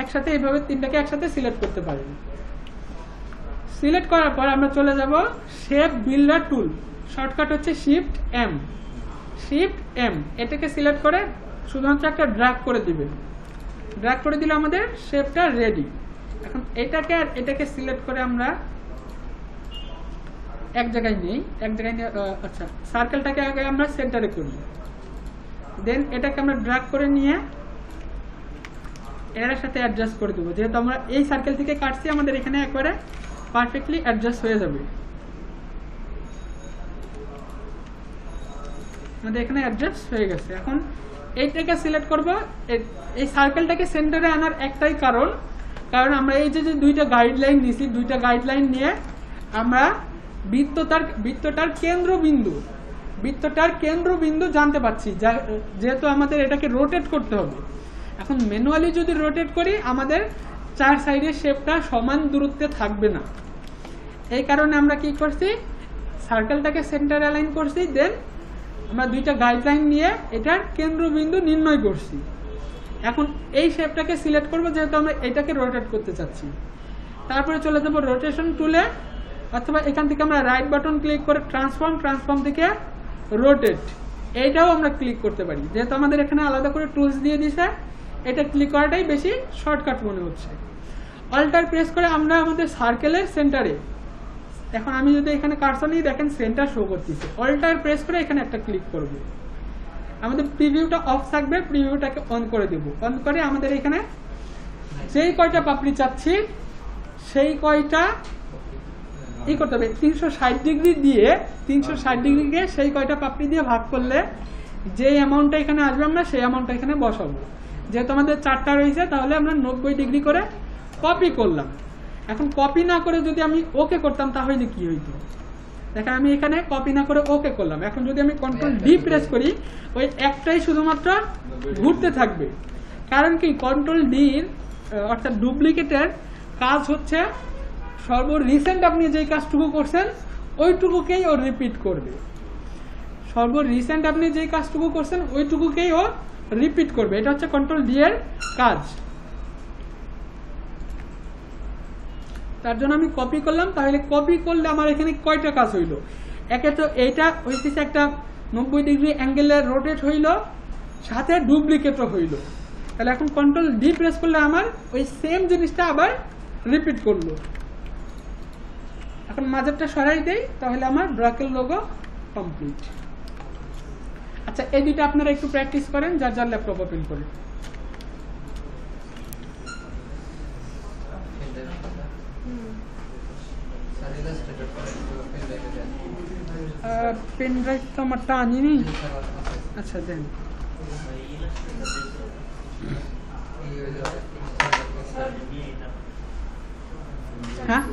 একসাথে এইভাবে তিনটাকে একসাথে সিলেক্ট করতে পারেন। সিলেক্ট করার পর আমরা চলে যাব শেপ বিল্ডার টুল, শর্টকাট হচ্ছে শিফট এম। এটাকে সিলেক্ট করে শুধুমাত্র একটা ড্র্যাগ করে দিবেন। ড্র্যাগ করে দিলে আমাদের শেপটা রেডি। এখন এটাকে আর এটাকে সিলেক্ট করে আমরা এক জায়গায় নিয়ে আচ্ছা সার্কেলটাকে আগে আমরা সেন্টারে করি। দেন এটাকে আমরা ড্র্যাগ করে নিয়ে এর সাথে অ্যাডজাস্ট করে দেবো। যেহেতু আমরা এই সার্কেল থেকে কাটছি, আমাদের এখানে একবারে পারফেক্টলি অ্যাডজাস্ট হয়ে যাবে। আমাদের এখানে অ্যাডজাস্ট হয়ে গেছে। এখন এইটাকে সিলেক্ট করব। এই সার্কেলটাকে সেন্টারে আনার একটাই কারণ আমরা এই যে দুইটা গাইডলাইন নিয়েছি, দুইটা গাইডলাইন নিয়ে আমরা বৃত্তটার কেন্দ্রবিন্দু জানতে পারছি, যেহেতু আমাদের এটাকে রোটেট করতে হবে। এখন ম্যানুয়ালি যদি রোটেট করি, আমাদের চার সাইডের শেপটা সমান দূরত্বে থাকবে না। এই কারণে আমরা কি করছি, সার্কেলটাকে সেন্টার অ্যালাইন করছি। দেন আমরা দুইটা গাইডলাইন নিয়ে এটার কেন্দ্রবিন্দু নির্ণয় করছি। এখন এই শেপটাকে সিলেক্ট করব, যেহেতু আমরা এটাকে রোটেট করতে চাচ্ছি। তারপরে চলে যাব রোটেশন টুলে, অথবা এখান থেকে আমরা রাইট বাটন ক্লিক করে ট্রান্সফর্ম থেকে রোটেট, এইটাও আমরা ক্লিক করতে পারি। যেহেতু আমাদের এখানে আলাদা করে টুলস দিয়ে দিছে, এটা ক্লিক করাটাই বেশি শর্টকাট মনে হচ্ছে। অল্টার প্রেস করে আমরা আমাদের সার্কেলের সেন্টারে, এখন আমি যদি এখানে কার্সর নিয়ে দেখেন সেন্টার শো করতেছে। অল্টার প্রেস করে এখানে একটা ক্লিক করব। আমাদের প্রিভিউটা অফ থাকবে, প্রিভিউটাকে অন করে দেব। অন করে আমাদের এখানে যেই কয়টা পাপড়ি চাচ্ছি সেই কয়টা ই করতে হবে 360 ডিগ্রি দিয়ে 360 ডিগ্রিকে সেই কয়টা পাপড়ি দিয়ে ভাগ করলে যে অ্যামাউন্টটা এখানে আসবে আমরা সেই অ্যামাউন্টটা এখানে বসাবো। যেহেতু আমাদের 4টা রয়েছে তাহলে আমরা 90 ডিগ্রি করে কপি করলাম। এখন কপি না করে যদি আমি ওকে করতাম তাহলে কি হইতো? দেখেন আমি এখানে কপি না করে ওকে করলাম। এখন যদি আমি কন্ট্রোল ডি প্রেস করি ওই একটাই শুধুমাত্র ঘুরতে থাকবে। কারণ কি কন্ট্রোল ডি অর্থাৎ ডুপ্লিকেটের কাজ হচ্ছে সর্ব রিসেন্ট আপনি যেই কাজটুকু করছেন ওইটুকুকেই ও রিপিট করবে। সর্ব রিসেন্ট আপনি যেই কাজটুকু করছেন ওইটুকুকেই ও রিপিট করবে। এটা হচ্ছে কন্ট্রোল ডি এর কাজ। তার জন্য আমি কপি করলাম। তাহলে কপি করলে আমার এখানে কয়টা কাজ হইল? একে তো এইটা হইতেছে একটা 90 ডিগ্রি অ্যাঙ্গেলে রোটেট হইল, সাথে ডুপ্লিকেটও হইল। তাহলে এখন কন্ট্রোল ডি প্রেস করলে আমার ওই সেম জিনিসটা আবার রিপিট করলো। এখন মাঝেরটা সরাই দেই তাহলে আমার ব্রাকেল লোগো কমপ্লিট। আচ্ছা এই দুইটা আপনারা একটু প্র্যাকটিস করেন যার যার ল্যাপটপ ওপেন করে। পেন ড্রাইভ তো আমারটা আনিনি। আচ্ছা দেন। হ্যাঁ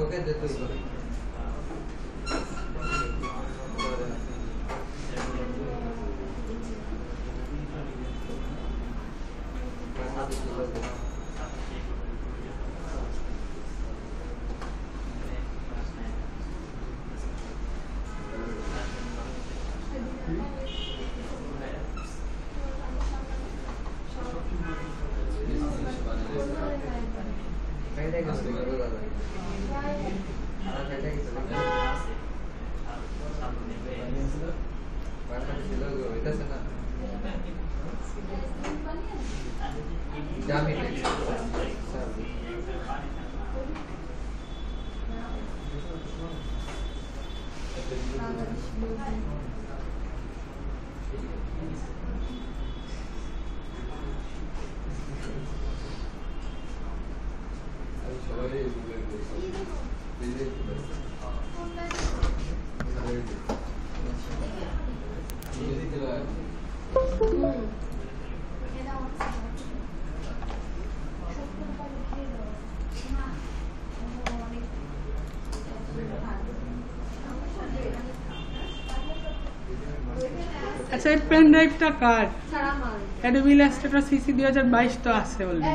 ওকে দে তুই আচ্ছা এই পেন ড্রাইভটা কার? অ্যাডোবি ইলাস্ট্রেটর সিসি 2022 তো আছে অলরেডি।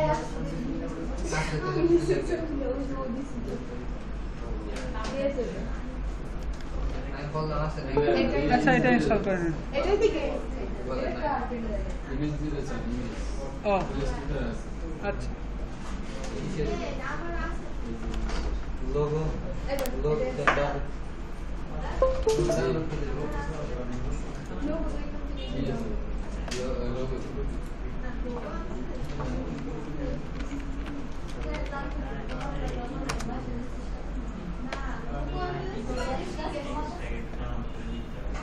আচ্ছা এটা ইনস্টল করে নেন। ও আচ্ছা লোগো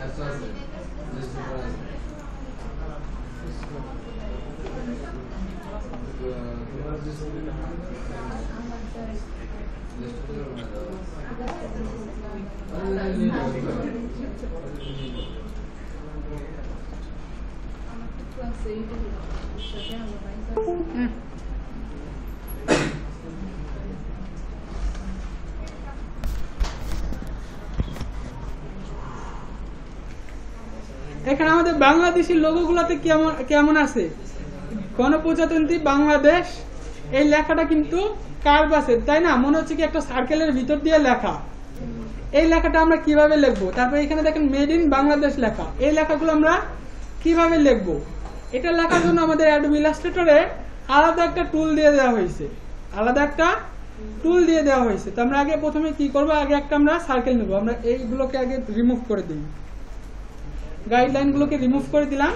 আচ্ছা আছে লিস্ট করা আছে তোমার লিস্ট করে এখানে আমাদের বাংলাদেশি লোগোগুলোতে কেমন কেমন আছে, গণপ্রজাতন্ত্রী বাংলাদেশ এই লেখাটা কিন্তু কার্ভ আছে, তাই না? মনে হচ্ছে কি একটা সার্কেলের ভিতর দিয়ে লেখা। এই লেখাটা আমরা কিভাবে লিখবো? তারপরে এখানে দেখেন মেড ইন বাংলাদেশ লেখা। এই লেখাগুলো আমরা কিভাবে লিখবো? এটা লেখার জন্য আমাদের অ্যাডোবি ইলাস্ট্রেটরে আলাদা একটা টুল দিয়ে দেওয়া হয়েছে, তো আমরা আগে প্রথমে কি করবো, আগে একটা আমরা সার্কেল নেবো। আমরা এইগুলোকে আগে রিমুভ করে দিই, গাইডলাইন গুলোকে রিমুভ করে দিলাম।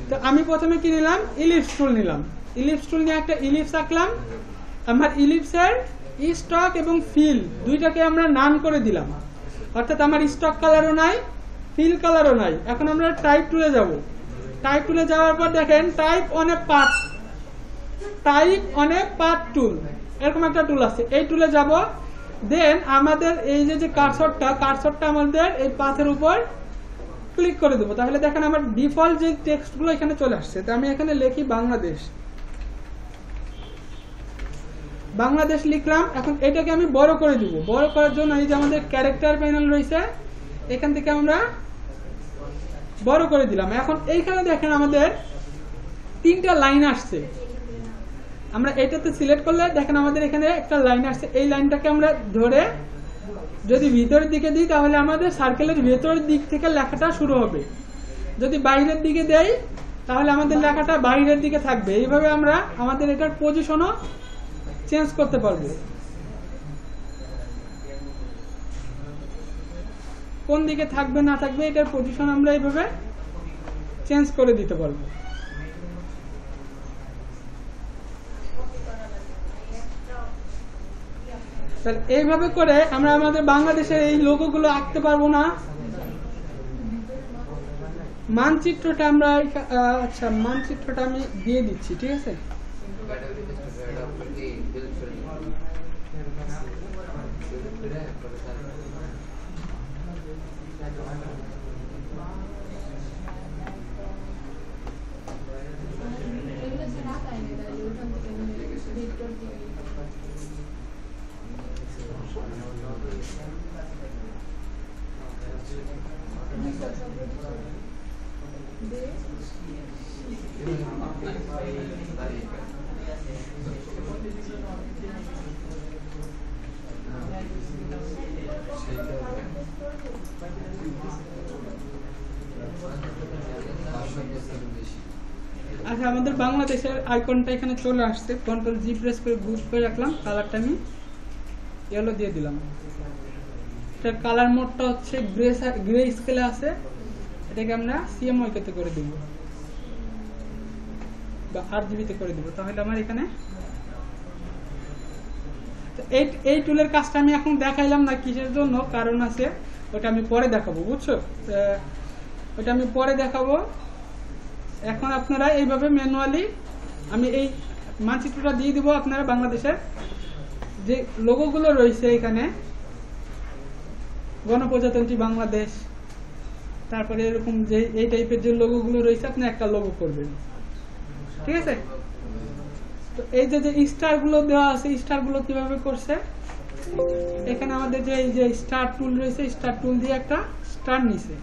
তো আমি প্রথমে কি নিলাম, ইলিপস টুল নিলাম। ইলিপস টুল নিয়ে একটা ইলিপস আঁকলাম। আমার ইলিপসের স্টক এবং ফিল দুইটাকে আমরা নান করে দিলাম, অর্থাৎ আমার স্টক কালারও নাই, ফিল কালারও নাই। এখন আমরা টাইপ টুলে যাব। টাইপ টুলে যাওয়ার পর দেখেন টাইপ অন এ পাথ টুল, এরকম একটা টুল আছে। এই টুলে যাব। দেন আমাদের এই যে কার্সরটা আমাদের এই পাথের উপর ক্লিক করে দেবো। তাহলে দেখেন আমার ডিফল্ট যে টেক্সটগুলো এখানে চলে আসছে। তো আমি এখানে লিখি বাংলাদেশ লিখলাম। এখন এটাকে আমি বড় করে দিব। বড় করার জন্য এই যে আমাদের ক্যারেক্টার প্যানেল রয়েছে, এখান থেকে আমরা বড় করে দিলাম। এখন এইখানে দেখেন আমাদের 3টা লাইন আসছে। আমরা এটাতে সিলেক্ট করলে দেখেন আমাদের এখানে একটা লাইন আসছে। এই লাইনটাকে আমরা ধরে যদি ভিতরের দিকে দিই তাহলে আমাদের সার্কেলের ভেতরের দিক থেকে লেখাটা শুরু হবে। যদি বাইরের দিকে দেই তাহলে আমাদের লেখাটা বাইরের দিকে থাকবে। এইভাবে আমরা আমাদের এটার পজিশনও চেঞ্জ করতে পারবো। কোন দিকে থাকবে না থাকবে এটার পজিশন আমরা এইভাবে চেঞ্জ করে দিতে পারবো। এইভাবে করে আমরা আমাদের বাংলাদেশের এই লোগোগুলো আঁকতে পারবো না। মানচিত্রটা আমরা আচ্ছা মানচিত্রটা আমি দিয়ে দিচ্ছি, ঠিক আছে? আচ্ছা, আমাদের বাংলাদেশের আইকনটা এখানে চলে আসছে। কন্ট্রোল জি প্রেস করে গ্রুপ করে রাখলাম। কালারটা আমি ইয়েলো দিয়ে দিলাম। এটার কালার মোডটা হচ্ছে গ্রে স্কেলে আছে। এটাকে আমরা সিএমওয়াই তে করে দিব বা আরজিবি তে করে দিব। তাহলে আমার এখানে এই টুলের কাজটা আমি এখন দেখাইলাম না, কিসের জন্য কারণ আছে, ওটা আমি পরে দেখাবো, বুঝছো? ওটা আমি পরে দেখাবো। এখন আপনারা এইভাবে ম্যানুয়ালি আমি এই মানচিত্রটা দিয়ে দিব। আপনারা বাংলাদেশের যে লোগোগুলো রয়েছে এখানে, গণপ্রজাতন্ত্রী বাংলাদেশ, তারপরে এরকম যে এই টাইপের যে লোগোগুলো রয়েছে আপনি একটা লোগো করবেন, ঠিক আছে? তো এই যে স্টার গুলো দেওয়া আছে, স্টার গুলো কিভাবে করছে, এখানে আমাদের যে এই যে স্টার টুল রয়েছে, স্টার টুল দিয়ে একটা স্টার নিছে।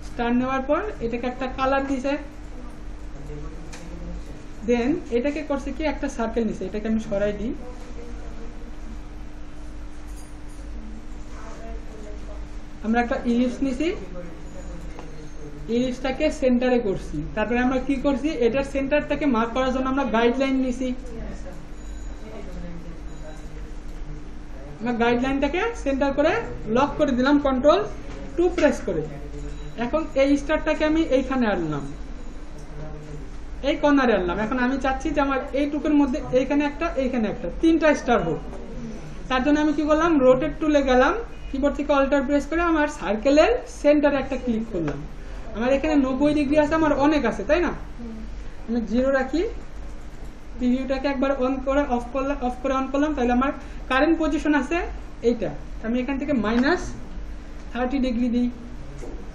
স্টার নেওয়ার পর এটাকে একটা কালার দিছে। দেন এটাকে করছে কি একটা সার্কেল নিছে। এটাকে আমি সরাই দিই। আমরা একটা ইলিপস নিছি, ইলিপসটাকে সেন্টারে করছি। তারপরে আমরা কি করছি, এটার সেন্টারটাকে মার্ক করার জন্য আমরা গাইডলাইন নিছি। আমরা গাইডলাইনটাকে সেন্টার করে লক করে দিলাম কন্ট্রোল 2 প্রেস করে। এখন এই স্টারটাকে আমি এইখানে আনলাম, এই কর্নারে আনলাম। এখন আমি চাচ্ছি যে আমার এইটুকুর মধ্যে এইখানে একটা, এইখানে একটা, 3টা স্টার হোক। তার জন্য আমি কি করলাম, রোটেট টুলে গেলাম। কি কিবোর্ড থেকে অল্টার প্রেস করে আমার সার্কেলের সেন্টারে একটা ক্লিক করলাম। আমার এখানে 90 ডিগ্রি আছে, আমার অনেক আছে তাই না? আমি 0 রাখি, প্রিভিউটাকে একবার অন করে অফ করে অন করলাম, তাহলে আমার কারেন্ট পজিশন আছে এইটা। আমি এখান থেকে -30 ডিগ্রি দিই,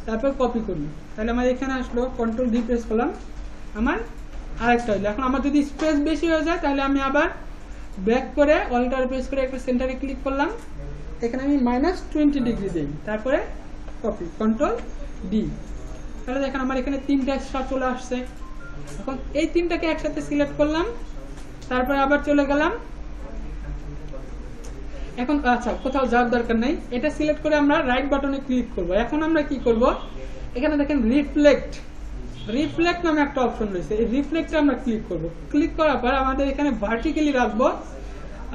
তারপর কপি করি, তাহলে আমার এখানে আসলো, কন্ট্রোল ডি প্রেস করলাম, আমার আরেকটা হইলো। এখন আমার যদি স্পেস বেশি হয়ে যায় তাহলে আমি আবার ব্যাক করে অল্টার প্রেস করে একটা সেন্টারে ক্লিক করলাম, এখানে আমি -20 ডিগ্রি দিই, তারপরে কপি, কন্ট্রোল ডি, তাহলে দেখেন আমার এখানে 3টা স্টার চলে আসছে। এখন এই 3টাকে একসাথে সিলেক্ট করলাম, তারপরে আবার চলে গেলাম। এখন আচ্ছা, কোথাও যাওয়ার দরকার নাই, এটা সিলেক্ট করে আমরা রাইট বাটনে ক্লিক করব। এখন আমরা কি করব, এখানে দেখেন রিফ্লেক্ট নামে একটা অপশন রয়েছে, এই রিফ্লেক্টে আমরা ক্লিক করব। ক্লিক করার পর আমাদের এখানে ভার্টিক্যালি রাখবো,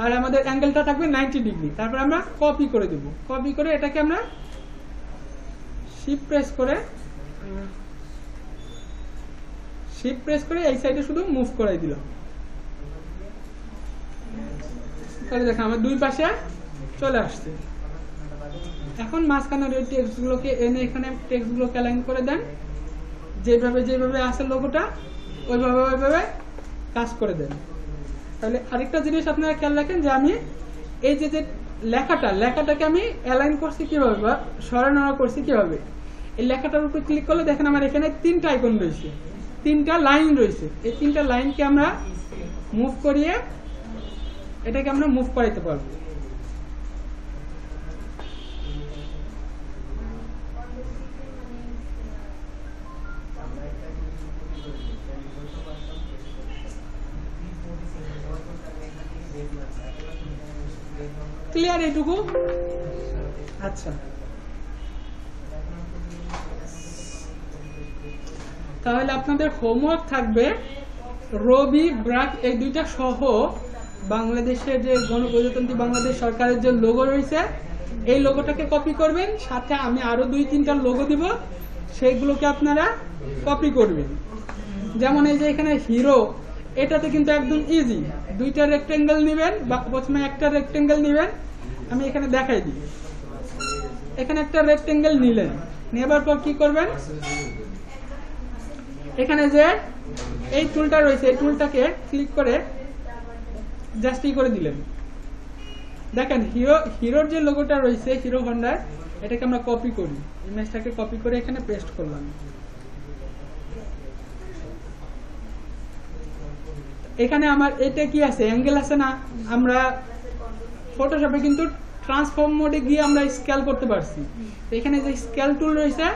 আর আমাদের অ্যাঙ্গেলটা থাকবে 90 ডিগ্রি। তারপর আমরা কপি করে দেব, কপি করে এটাকে আমরা শিফট প্রেস করে এই সাইডে শুধু মুভ করাই দিলাম, তাহলে দেখেন আমার দুই পাশে চলে আসছে। এখন মাঝখানের ওই টেক্সটগুলোকে এনে এখানে টেক্সটগুলোকে অ্যালাইন করে দেন, যেভাবে আছে লোগোটা ওইভাবে কাজ করে দেন। তাহলে আরেকটা জিনিস আপনারা খেয়াল রাখেন যে আমি এই যে লেখাটাকে আমি অ্যালাইন করছি কিভাবে বা সরানো করছি কিভাবে। এই লেখাটার উপর ক্লিক করলে দেখেন আমার এখানে 3টা আইকন রয়েছে, 3টা লাইন রয়েছে। এই 3টা লাইনকে আমরা মুভ করিয়ে এটাকে আমরা মুভ করাইতে পারবো। ক্লিয়ার এইটুকু? আচ্ছা, তাহলে আপনাদের হোমওয়ার্ক থাকবে রবি ব্র্যাক এই দুইটা সহ বাংলাদেশের যে গণপ্রজাতন্ত্রী বাংলাদেশ সরকারের যে লোগো রয়েছে এই লোগোটাকে কপি করবেন, সাথে আমি আরো 2-3টা লোগো দিব, সেইগুলোকে আপনারা কপি করবেন। যেমন এই যে এখানে হিরো, এটাতে কিন্তু একদম ইজি, 2টা রেক্টেঙ্গেল নেবেন বা প্রথমে একটা রেক্টেঙ্গেল নেবেন, আমি এখানে দেখাই দিই। এখানে একটা রেক্টেঙ্গেল নিলেন, নেবার পর কি করবেন, এখানে যে এই টুলটা রয়েছে এই টুলটাকে ক্লিক করে জাস্ট করে দিলেন। দেখেন হিরোর যে লোগোটা রয়েছে হিরো হন্ডার, এটাকে আমরা কপি করি, ইমেজটাকে কপি করে এখানে পেস্ট করলাম। এখানে আমার এটা কি আছে, অ্যাঙ্গেল আছে না, আমরা ফটোশপে কিন্তু ট্রান্সফর্ম মোডে গিয়ে আমরা স্কেল করতে পারছি। এখানে যে স্কেল টুল রয়েছে,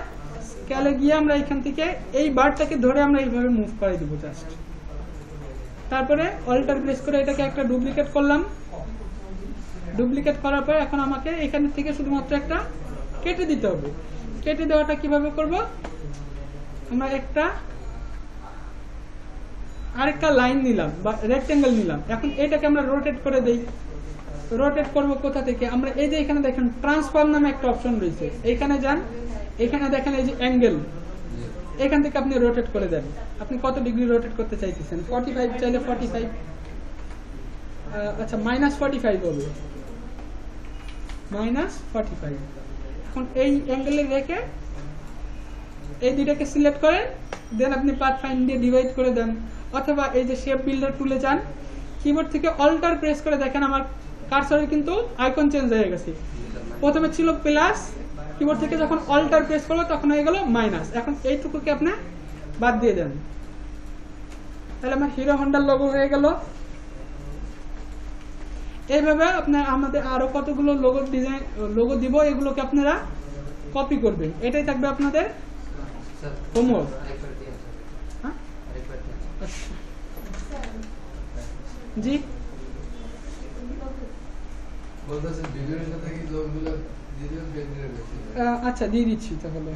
স্কেলে গিয়ে আমরা এখান থেকে এই বারটাকে ধরে আমরা এইভাবে মুভ করে দিব জাস্ট। তারপরে অল্টার প্রেস করে এটাকে একটা ডুপ্লিকেট করলাম, ডুপ্লিকেট করার পর এখন আমাকে এখান থেকে শুধুমাত্র একটা কেটে দিতে হবে। কেটে দেওয়াটা কিভাবে করব, আমরা আরেকটা লাইন নিলাম বা রেক্টেঙ্গেল নিলাম, এখন এটাকে আমরা রোটেট করে দেই। রোটেট করব কোথা থেকে, আমরা এই যে এখানে দেখেন ট্রান্সফর্ম নামে একটা অপশন রয়েছে, এখানে যান, এখানে দেখেন এই যে অ্যাঙ্গেল, এখান থেকে আপনি রোটেট করে দেন। আপনি কত ডিগ্রি রোটেট করতে চাইতেছেন, 45 চাইলে 45, আচ্ছা -45 হবে, -45। এখন এই অ্যাঙ্গেলে রেখে এই দুইটাকে সিলেক্ট করেন, দেন আপনি পাথ ফাইন্ড দিয়ে ডিভাইড করে দেন, অথবা এই যে শেপ বিল্ডার টুলে যান, কিবোর্ড থেকে অল্টার প্রেস করে দেখেন আমার কার্সরে কিন্তু আইকন চেঞ্জ হয়ে গেছে। প্রথমে ছিল প্লাস, কিবোর্ড থেকে যখন অল্টার প্রেস করবো তখন হয়ে গেল মাইনাস। এখন এইটুকুকে আপনি বাদ দিয়ে দেন, তাহলে আমার হিরো হন্ডার লোগো হয়ে গেল। এইভাবে আপনার আমাদের আরো কতগুলো লোগো দিব, এগুলোকে আপনারা কপি করবেন। এটাই থাকবে আপনাদের হোমওয়ার্ক। জি আচ্ছা, দিয়ে দিচ্ছি তাহলে।